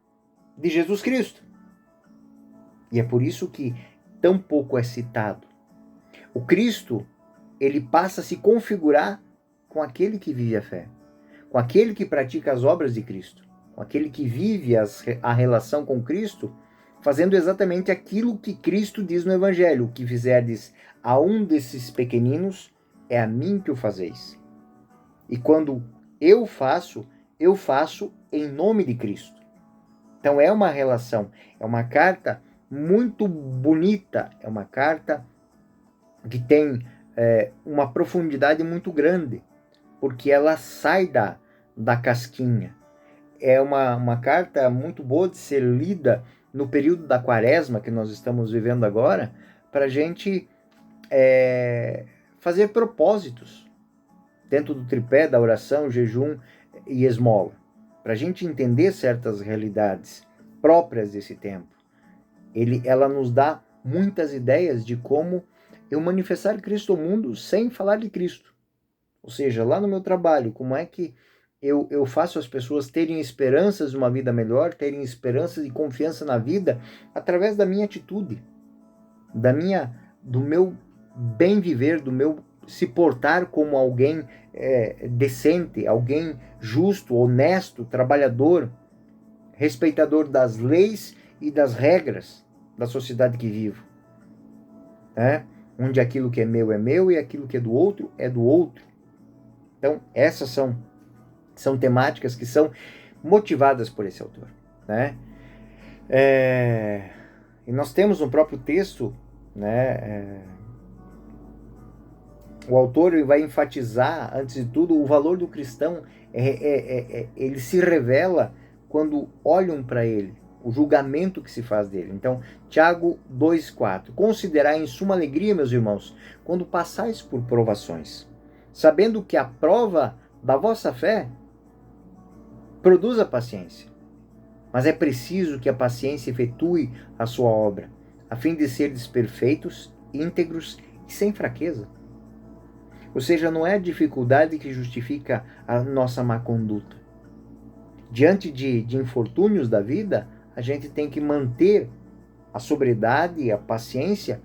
de Jesus Cristo. E é por isso que tão pouco é citado. O Cristo, ele passa a se configurar com aquele que vive a fé, com aquele que pratica as obras de Cristo, com aquele que vive a relação com Cristo, fazendo exatamente aquilo que Cristo diz no Evangelho: o que fizerdes a um desses pequeninos, é a mim que o fazeis. E quando eu faço em nome de Cristo. Então é uma relação, é uma carta muito bonita, é uma carta que tem uma profundidade muito grande, porque ela sai da casquinha. É uma carta muito boa de ser lida no período da quaresma que nós estamos vivendo agora, para a gente fazer propósitos dentro do tripé da oração, jejum e esmola, para a gente entender certas realidades próprias desse tempo. Ela nos dá muitas ideias de como eu manifestar Cristo ao mundo sem falar de Cristo. Ou seja, lá no meu trabalho, como é que eu faço as pessoas terem esperanças de uma vida melhor, terem esperanças e confiança na vida através da minha atitude, do meu bem viver, do meu se portar como alguém decente, alguém justo, honesto, trabalhador, respeitador das leis e das regras da sociedade que vivo. Onde aquilo que é meu e aquilo que é do outro é do outro. Então, essas são temáticas que são motivadas por esse autor, né? E nós temos no próprio texto, né, o autor vai enfatizar, antes de tudo, o valor do cristão. Ele se revela quando olham para ele, o julgamento que se faz dele. Então, Tiago 2,4: considerai em suma alegria, meus irmãos, quando passais por provações, sabendo que a prova da vossa fé produz a paciência. Mas é preciso que a paciência efetue a sua obra, a fim de serdes perfeitos, íntegros e sem fraqueza. Ou seja, não é a dificuldade que justifica a nossa má conduta. Diante de infortúnios da vida, a gente tem que manter a sobriedade, a paciência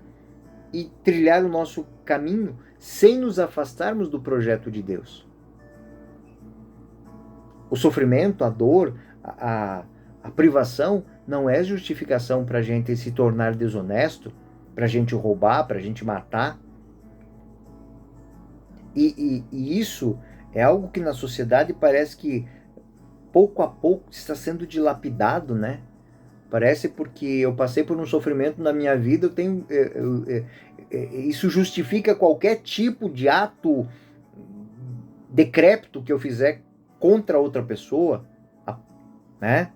e trilhar o nosso caminho sem nos afastarmos do projeto de Deus. O sofrimento, a dor, a privação não é justificação para a gente se tornar desonesto, para a gente roubar, para a gente matar. E isso é algo que na sociedade parece que pouco a pouco está sendo dilapidado, né? Parece porque eu passei por um sofrimento na minha vida, isso justifica qualquer tipo de ato decrépito que eu fizer contra outra pessoa, né?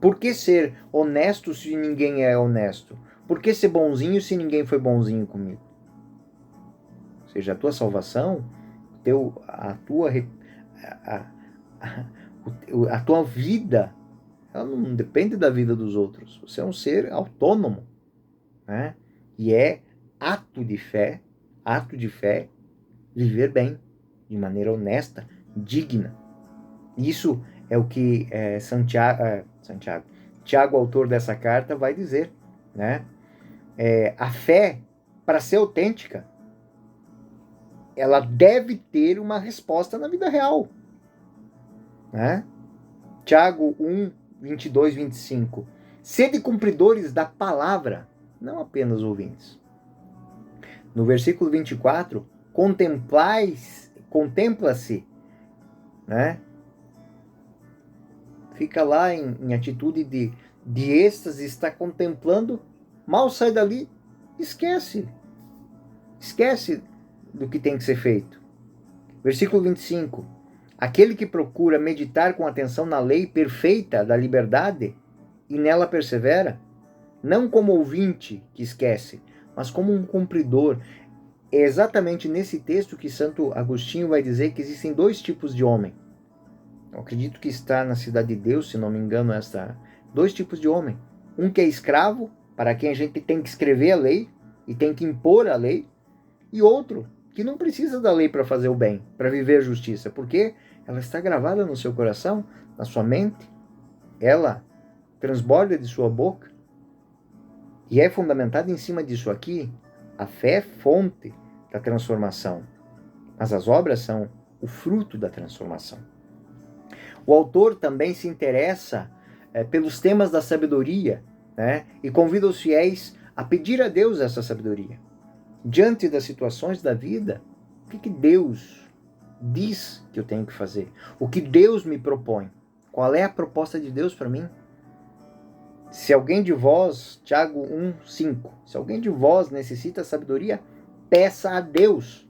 Por que ser honesto se ninguém é honesto? Por que ser bonzinho se ninguém foi bonzinho comigo? Ou seja, a tua salvação, a tua vida, ela não depende da vida dos outros. Você é um ser autônomo, né? E é ato de fé, viver bem, de maneira honesta, digna. Isso é o que Tiago, autor dessa carta, vai dizer, né? A fé, para ser autêntica, ela deve ter uma resposta na vida real, né? Tiago 1, 22, 25. Sede cumpridores da palavra, não apenas ouvintes. No versículo 24, contempla-se, né? Fica lá em atitude de êxtase, está contemplando, mal sai dali, esquece do que tem que ser feito. Versículo 25. Aquele que procura meditar com atenção na lei perfeita da liberdade, e nela persevera, não como ouvinte que esquece, mas como um cumpridor. É exatamente nesse texto que Santo Agostinho vai dizer que existem dois tipos de homem. Eu acredito que está na Cidade de Deus, se não me engano, dois tipos de homem. Um que é escravo, para quem a gente tem que escrever a lei e tem que impor a lei, e outro que não precisa da lei para fazer o bem, para viver a justiça, porque ela está gravada no seu coração, na sua mente, ela transborda de sua boca e é fundamentada em cima disso aqui. A fé é fonte da transformação, mas as obras são o fruto da transformação. O autor também se interessa pelos temas da sabedoria, né? E convida os fiéis a pedir a Deus essa sabedoria. Diante das situações da vida, o que Deus diz que eu tenho que fazer? O que Deus me propõe? Qual é a proposta de Deus para mim? Se alguém de vós, Tiago 1:5, se alguém de vós necessita sabedoria, peça a Deus.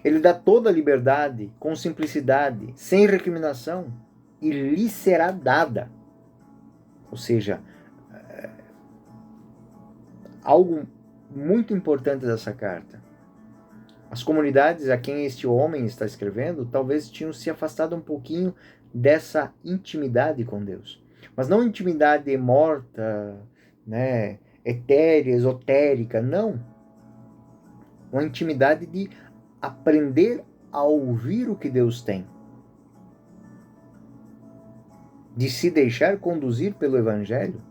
Ele dá toda a liberdade, com simplicidade, sem recriminação, e lhe será dada. Ou seja, algo muito importante dessa carta. As comunidades a quem este homem está escrevendo talvez tinham se afastado um pouquinho dessa intimidade com Deus. Mas não intimidade morta, né, etérea, esotérica, não. Uma intimidade de aprender a ouvir o que Deus tem. De se deixar conduzir pelo Evangelho.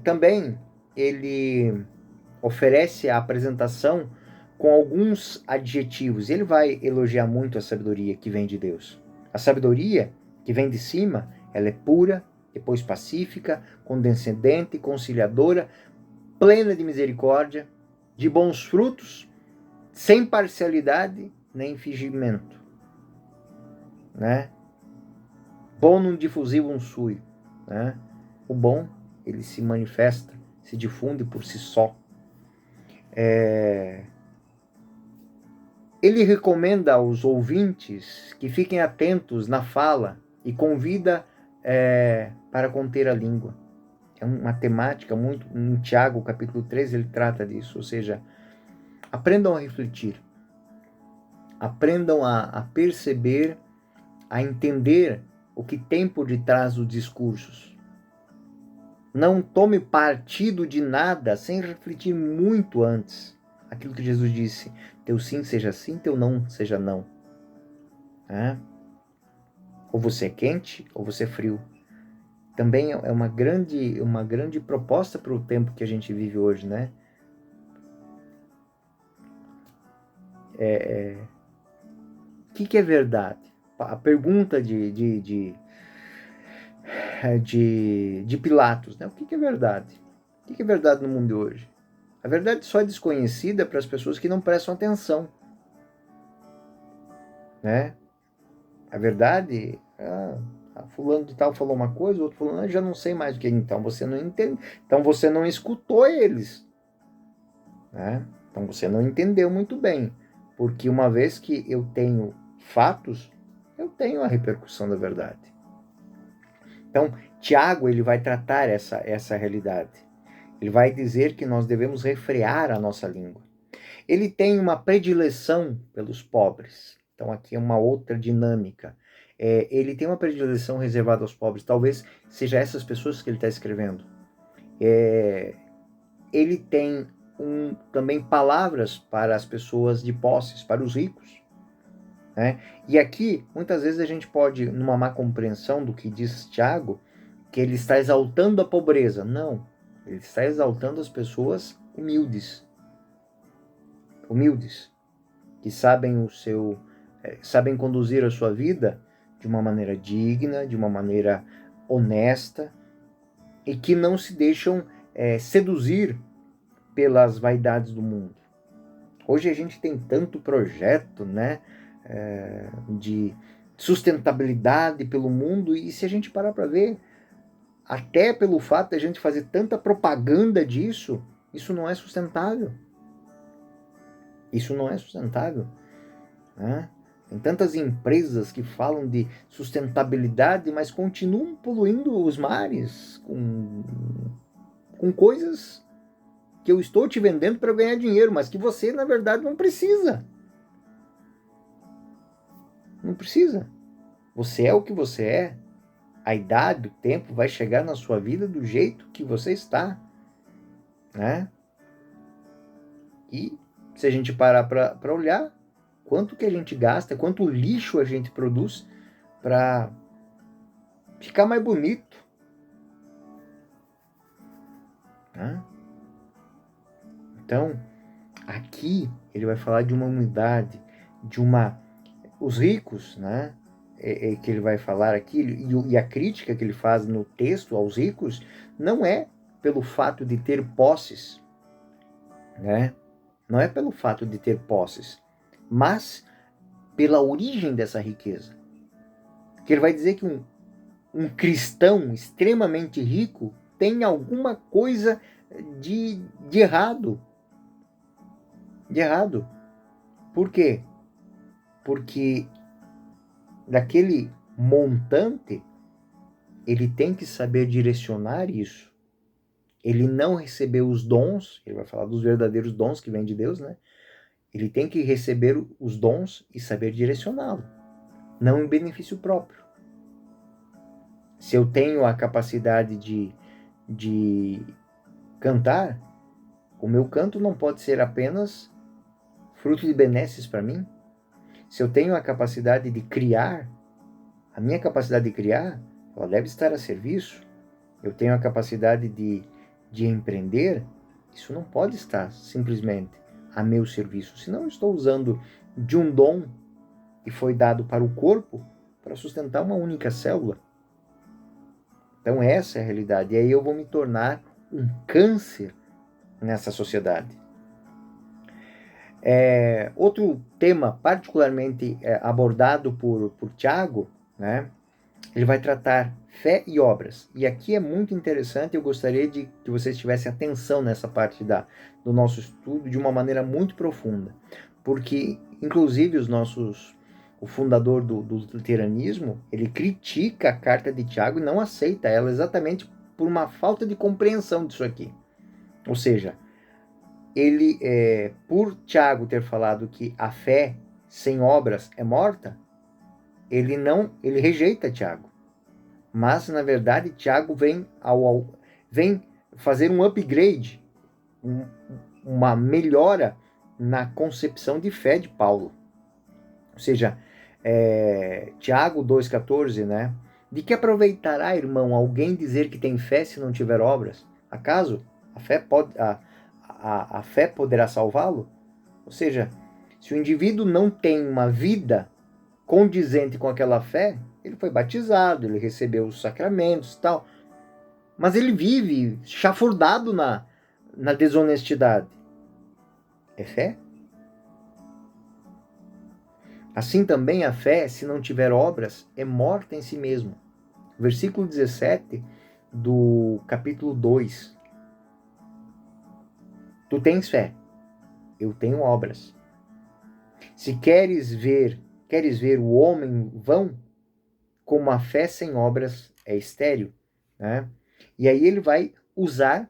Também ele oferece a apresentação com alguns adjetivos. Ele vai elogiar muito a sabedoria que vem de Deus. A sabedoria que vem de cima, ela é pura, depois pacífica, condescendente, conciliadora, plena de misericórdia, de bons frutos, sem parcialidade nem fingimento, né? Bonum diffusivum sui, né? O bom, ele se manifesta, se difunde por si só. Ele recomenda aos ouvintes que fiquem atentos na fala e convida para conter a língua. É uma temática muito... Em Tiago, capítulo 3, ele trata disso. Ou seja, aprendam a refletir. Aprendam a perceber, a entender o que tem por detrás dos discursos. Não tome partido de nada sem refletir muito antes. Aquilo que Jesus disse, teu sim seja sim, teu não seja não. Ou você é quente, ou você é frio. Também é uma grande proposta para o tempo que a gente vive hoje, né? O que é verdade? A pergunta de Pilatos, né? O que é verdade? O que é verdade no mundo de hoje? A verdade só é desconhecida para as pessoas que não prestam atenção, né? A verdade, fulano de tal falou uma coisa, o outro falou, eu já não sei mais o que. Então você não entende, então você não escutou eles, né? Então você não entendeu muito bem, porque uma vez que eu tenho fatos, eu tenho a repercussão da verdade. Então Tiago, ele vai tratar essa realidade. Ele vai dizer que nós devemos refrear a nossa língua. Ele tem uma predileção pelos pobres. Então aqui é uma outra dinâmica. Ele tem uma predileção reservada aos pobres. Talvez seja essas pessoas que ele está escrevendo. Ele tem também palavras para as pessoas de posses, para os ricos, né? E aqui, muitas vezes a gente pode, numa má compreensão do que diz Tiago, que ele está exaltando a pobreza. Não, ele está exaltando as pessoas humildes, que sabem sabem conduzir a sua vida de uma maneira digna, de uma maneira honesta, e que não se deixam seduzir pelas vaidades do mundo. Hoje a gente tem tanto projeto, né, de sustentabilidade pelo mundo, e se a gente parar para ver, até pelo fato de a gente fazer tanta propaganda disso, isso não é sustentável. Isso não é sustentável, né? Tem tantas empresas que falam de sustentabilidade, mas continuam poluindo os mares com coisas que eu estou te vendendo para ganhar dinheiro, mas que você, na verdade, não precisa. Não precisa. Você é o que você é. A idade, o tempo vai chegar na sua vida do jeito que você está, né? E se a gente parar para olhar, quanto que a gente gasta, quanto lixo a gente produz para ficar mais bonito, né? Então, aqui ele vai falar de uma unidade, os ricos, né? Que ele vai falar aqui, e a crítica que ele faz no texto aos ricos, não é pelo fato de ter posses, né? Não é pelo fato de ter posses, mas pela origem dessa riqueza. Que ele vai dizer que um cristão extremamente rico tem alguma coisa de errado. De errado. Por quê? Porque daquele montante, ele tem que saber direcionar isso. Ele não recebeu os dons, ele vai falar dos verdadeiros dons que vêm de Deus, né? Ele tem que receber os dons e saber direcioná-lo, não em benefício próprio. Se eu tenho a capacidade de cantar, o meu canto não pode ser apenas fruto de benesses para mim. Se eu tenho a capacidade de criar, a minha capacidade de criar, ela deve estar a serviço. Eu tenho a capacidade de empreender, isso não pode estar simplesmente a meu serviço. Senão eu estou usando de um dom que foi dado para o corpo para sustentar uma única célula. Então essa é a realidade. E aí eu vou me tornar um câncer nessa sociedade. Outro tema particularmente abordado por Tiago, né? Ele vai tratar fé e obras. E aqui é muito interessante, eu gostaria de que vocês tivessem atenção nessa parte do nosso estudo de uma maneira muito profunda. Porque, inclusive, o fundador do luteranismo, ele critica a carta de Tiago e não aceita ela exatamente por uma falta de compreensão disso aqui. Ou seja, ele, por Tiago ter falado que a fé sem obras é morta, ele rejeita Tiago. Mas, na verdade, Tiago vem fazer um upgrade, uma melhora na concepção de fé de Paulo. Ou seja, Tiago 2,14, né? De que aproveitará, irmão, alguém dizer que tem fé se não tiver obras? Acaso a fé poderá salvá-lo? Ou seja, se o indivíduo não tem uma vida condizente com aquela fé, ele foi batizado, ele recebeu os sacramentos e tal, mas ele vive chafurdado na desonestidade. É fé? Assim também a fé, se não tiver obras, é morta em si mesmo. Versículo 17 do capítulo 2. Tu tens fé, eu tenho obras. Se queres ver o homem vão, como a fé sem obras é estéril, né? E aí ele vai usar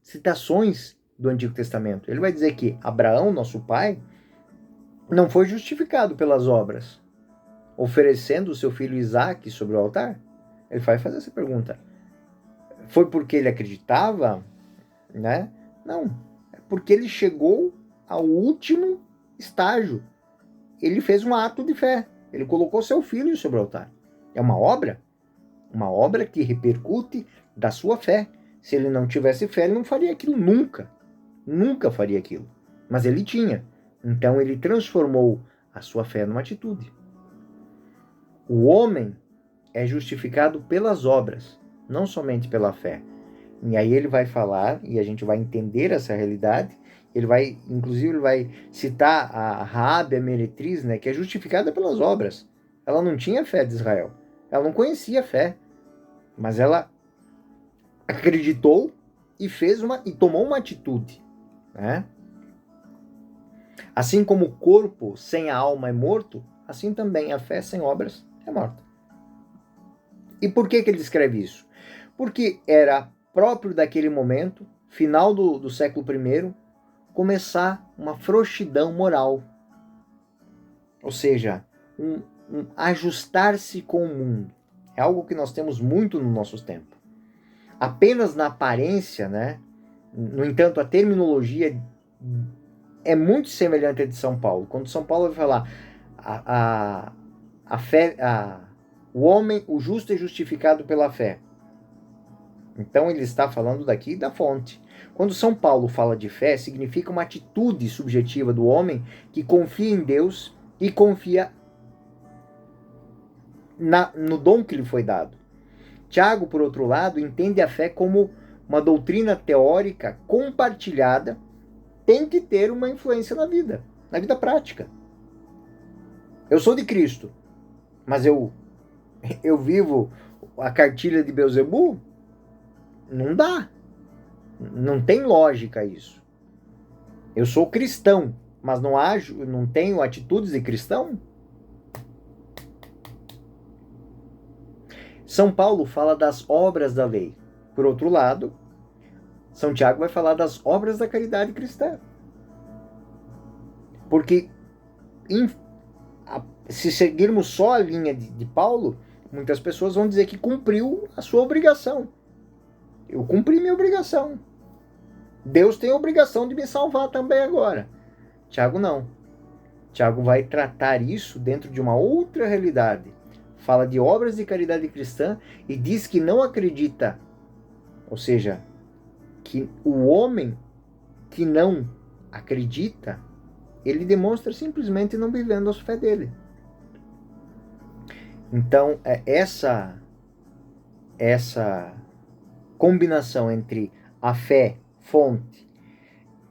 citações do Antigo Testamento. Ele vai dizer que Abraão, nosso pai, não foi justificado pelas obras, oferecendo o seu filho Isaque sobre o altar. Ele vai fazer essa pergunta. Foi porque ele acreditava, né? Não, é porque ele chegou ao último estágio. Ele fez um ato de fé. Ele colocou seu filho sobre o altar. É uma obra que repercute da sua fé. Se ele não tivesse fé, ele não faria aquilo nunca faria aquilo. Mas ele tinha. Então ele transformou a sua fé numa atitude. O homem é justificado pelas obras, não somente pela fé. E aí ele vai falar, e a gente vai entender essa realidade. Ele vai citar a Raabe, a meretriz, né, que é justificada pelas obras. Ela não tinha fé de Israel. Ela não conhecia a fé. Mas ela acreditou e tomou uma atitude, né? Assim como o corpo sem a alma é morto, assim também a fé sem obras é morta. E por que ele escreve isso? Porque era próprio daquele momento, final do século I, começar uma frouxidão moral. Ou seja, um ajustar-se com o mundo. É algo que nós temos muito no nosso tempo. Apenas na aparência, né? No entanto, a terminologia é muito semelhante à de São Paulo. Quando São Paulo vai falar a fé, o homem, o justo é justificado pela fé. Então ele está falando daqui da fonte. Quando São Paulo fala de fé, significa uma atitude subjetiva do homem que confia em Deus e confia no dom que lhe foi dado. Tiago, por outro lado, entende a fé como uma doutrina teórica compartilhada, tem que ter uma influência na vida prática. Eu sou de Cristo, mas eu vivo a cartilha de Beelzebul? Não dá. Não tem lógica isso. Eu sou cristão, mas não tenho atitudes de cristão? São Paulo fala das obras da lei. Por outro lado, São Tiago vai falar das obras da caridade cristã. Porque se seguirmos só a linha de Paulo, muitas pessoas vão dizer que cumpriu a sua obrigação. Eu cumpri minha obrigação. Deus tem a obrigação de me salvar também agora. Tiago não. Tiago vai tratar isso dentro de uma outra realidade. Fala de obras de caridade cristã e diz que não acredita, ou seja, que o homem que não acredita, ele demonstra simplesmente não vivendo a fé dele. Então, essa combinação entre a fé, fonte,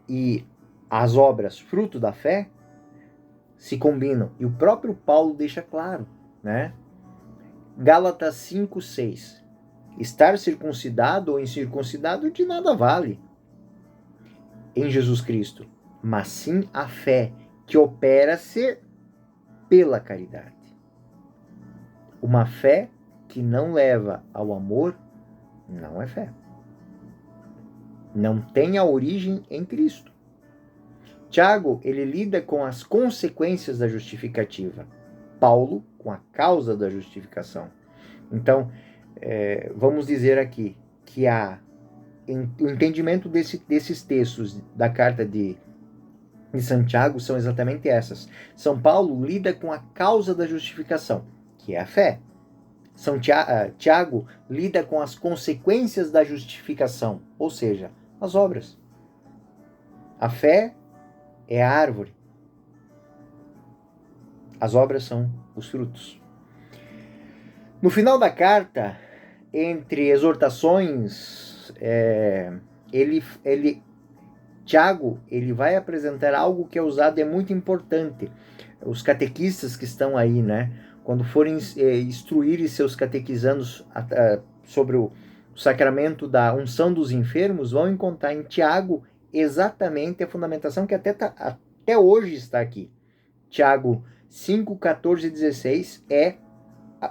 e as obras, fruto da fé, se combinam. E o próprio Paulo deixa claro, né? Gálatas 5:6. Estar circuncidado ou incircuncidado de nada vale em Jesus Cristo, mas sim a fé que opera-se pela caridade. Uma fé que não leva ao amor não é fé. Não tem a origem em Cristo. Tiago, ele lida com as consequências da justificativa. Paulo, com a causa da justificação. Então, vamos dizer aqui que o entendimento desses textos da carta de Santiago são exatamente essas. São Paulo lida com a causa da justificação, que é a fé. Tiago lida com as consequências da justificação, ou seja, as obras. A fé é a árvore. As obras são os frutos. No final da carta, entre exortações, Tiago, ele vai apresentar algo que é usado e é muito importante. Os catequistas que estão aí, né? Quando forem instruir seus catequizandos sobre o sacramento da unção dos enfermos, vão encontrar em Tiago exatamente a fundamentação que até hoje está aqui. Tiago 5, 14 e 16 é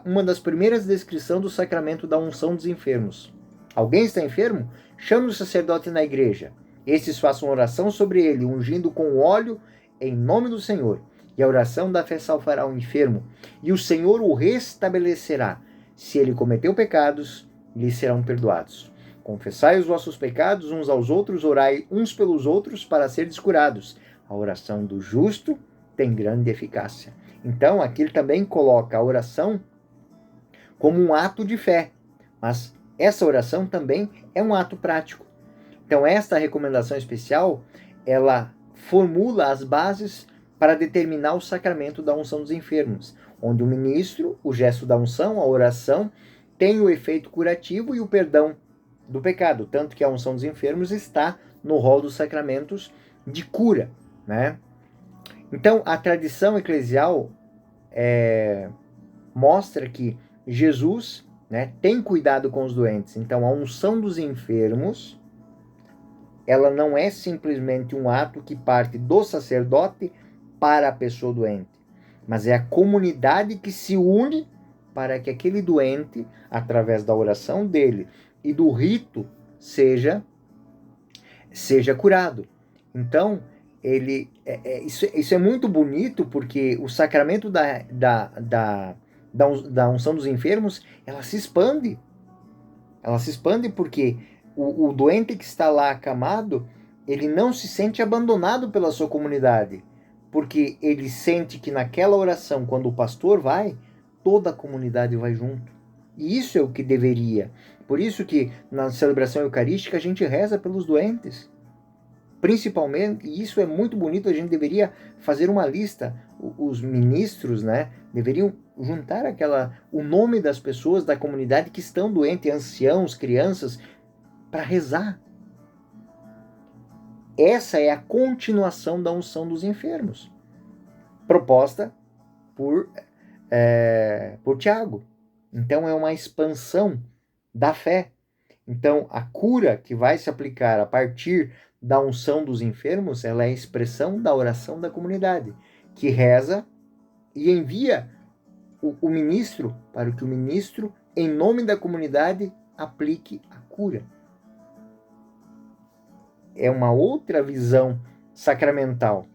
uma das primeiras descrições do sacramento da unção dos enfermos. Alguém está enfermo? Chame o sacerdote na igreja. Estes façam oração sobre ele, ungindo com óleo em nome do Senhor. E a oração da fé salvará o enfermo, e o Senhor o restabelecerá. Se ele cometeu pecados, lhe serão perdoados. Confessai os vossos pecados uns aos outros, orai uns pelos outros para seres curados. A oração do justo tem grande eficácia. Então, aqui ele também coloca a oração como um ato de fé, mas essa oração também é um ato prático. Então, esta recomendação especial, ela formula as bases para determinar o sacramento da unção dos enfermos, onde o ministro, o gesto da unção, a oração, tem o efeito curativo e o perdão do pecado, tanto que a unção dos enfermos está no rol dos sacramentos de cura, né? Então, a tradição eclesial mostra que Jesus, né, tem cuidado com os doentes. Então, a unção dos enfermos, ela não é simplesmente um ato que parte do sacerdote para a pessoa doente, mas é a comunidade que se une para que aquele doente, através da oração dele e do rito, seja curado. Então, isso é muito bonito, porque o sacramento da unção dos enfermos, ela se expande. Ela se expande porque o doente que está lá acamado, ele não se sente abandonado pela sua comunidade, porque ele sente que naquela oração, quando o pastor vai, toda a comunidade vai junto. E isso é o que deveria. Por isso que na celebração eucarística a gente reza pelos doentes. Principalmente, e isso é muito bonito, a gente deveria fazer uma lista. Os ministros, né, deveriam juntar o nome das pessoas da comunidade que estão doentes, anciãos, crianças, para rezar. Essa é a continuação da unção dos enfermos, proposta por Tiago. Então é uma expansão da fé. Então a cura que vai se aplicar a partir da unção dos enfermos, ela é a expressão da oração da comunidade, que reza e envia o ministro para que o ministro, em nome da comunidade, aplique a cura. É uma outra visão sacramental.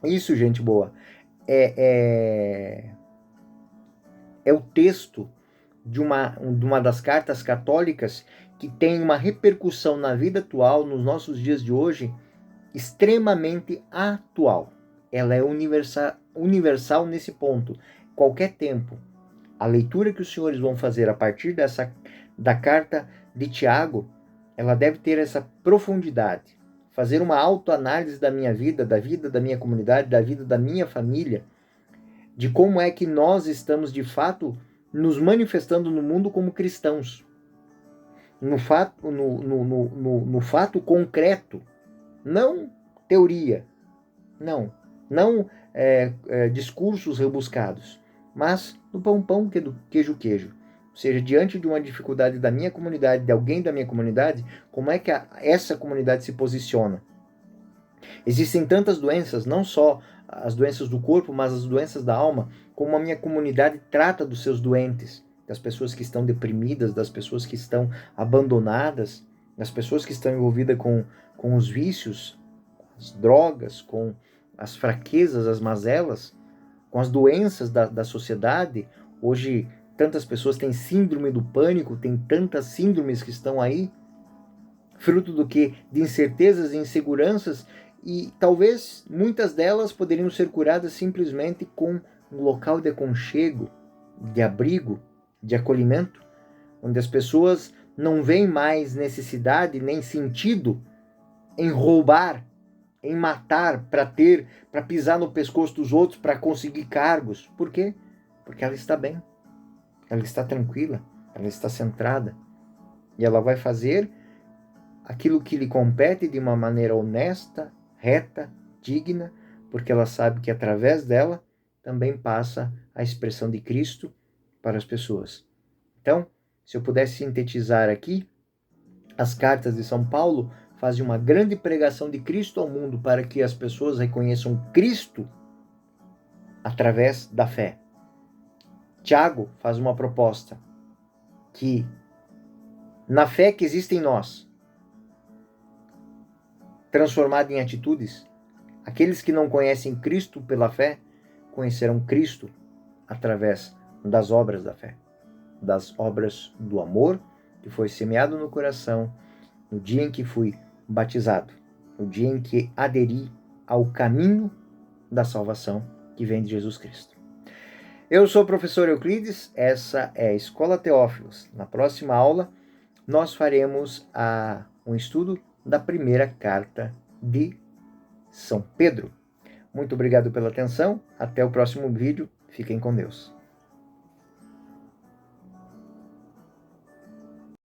Isso, gente boa, é o texto de uma das cartas católicas que tem uma repercussão na vida atual, nos nossos dias de hoje, extremamente atual. Ela é universal nesse ponto. Qualquer tempo, a leitura que os senhores vão fazer a partir da carta de Tiago, ela deve ter essa profundidade. Fazer uma autoanálise da minha vida, da vida da minha comunidade, da vida da minha família, de como é que nós estamos, de fato, nos manifestando no mundo como cristãos. No fato concreto, não teoria, não discursos rebuscados, mas no pão, queijo. Ou seja, diante de uma dificuldade da minha comunidade, de alguém da minha comunidade, como é que essa comunidade se posiciona? Existem tantas doenças, não só as doenças do corpo, mas as doenças da alma, como a minha comunidade trata dos seus doentes, das pessoas que estão deprimidas, das pessoas que estão abandonadas, das pessoas que estão envolvidas com os vícios, as drogas, com as fraquezas, as mazelas, com as doenças da sociedade. Hoje, tantas pessoas têm síndrome do pânico, tem tantas síndromes que estão aí, fruto do que? De incertezas e inseguranças, e talvez muitas delas poderiam ser curadas simplesmente com um local de aconchego, de abrigo, de acolhimento, onde as pessoas não veem mais necessidade nem sentido em roubar, em matar para pisar no pescoço dos outros, para conseguir cargos. Por quê? Porque ela está bem, ela está tranquila, ela está centrada, e ela vai fazer aquilo que lhe compete de uma maneira honesta, reta, digna, porque ela sabe que através dela também passa a expressão de Cristo para as pessoas. Então, se eu pudesse sintetizar aqui, as cartas de São Paulo fazem uma grande pregação de Cristo ao mundo para que as pessoas reconheçam Cristo através da fé. Tiago faz uma proposta que, na fé que existe em nós, transformada em atitudes, aqueles que não conhecem Cristo pela fé, conhecerão Cristo através das obras da fé, das obras do amor que foi semeado no coração no dia em que fui batizado, no dia em que aderi ao caminho da salvação que vem de Jesus Cristo. Eu sou o professor Euclides, essa é a Escola Teófilos. Na próxima aula, nós faremos um estudo da primeira carta de São Pedro. Muito obrigado pela atenção, até o próximo vídeo, fiquem com Deus.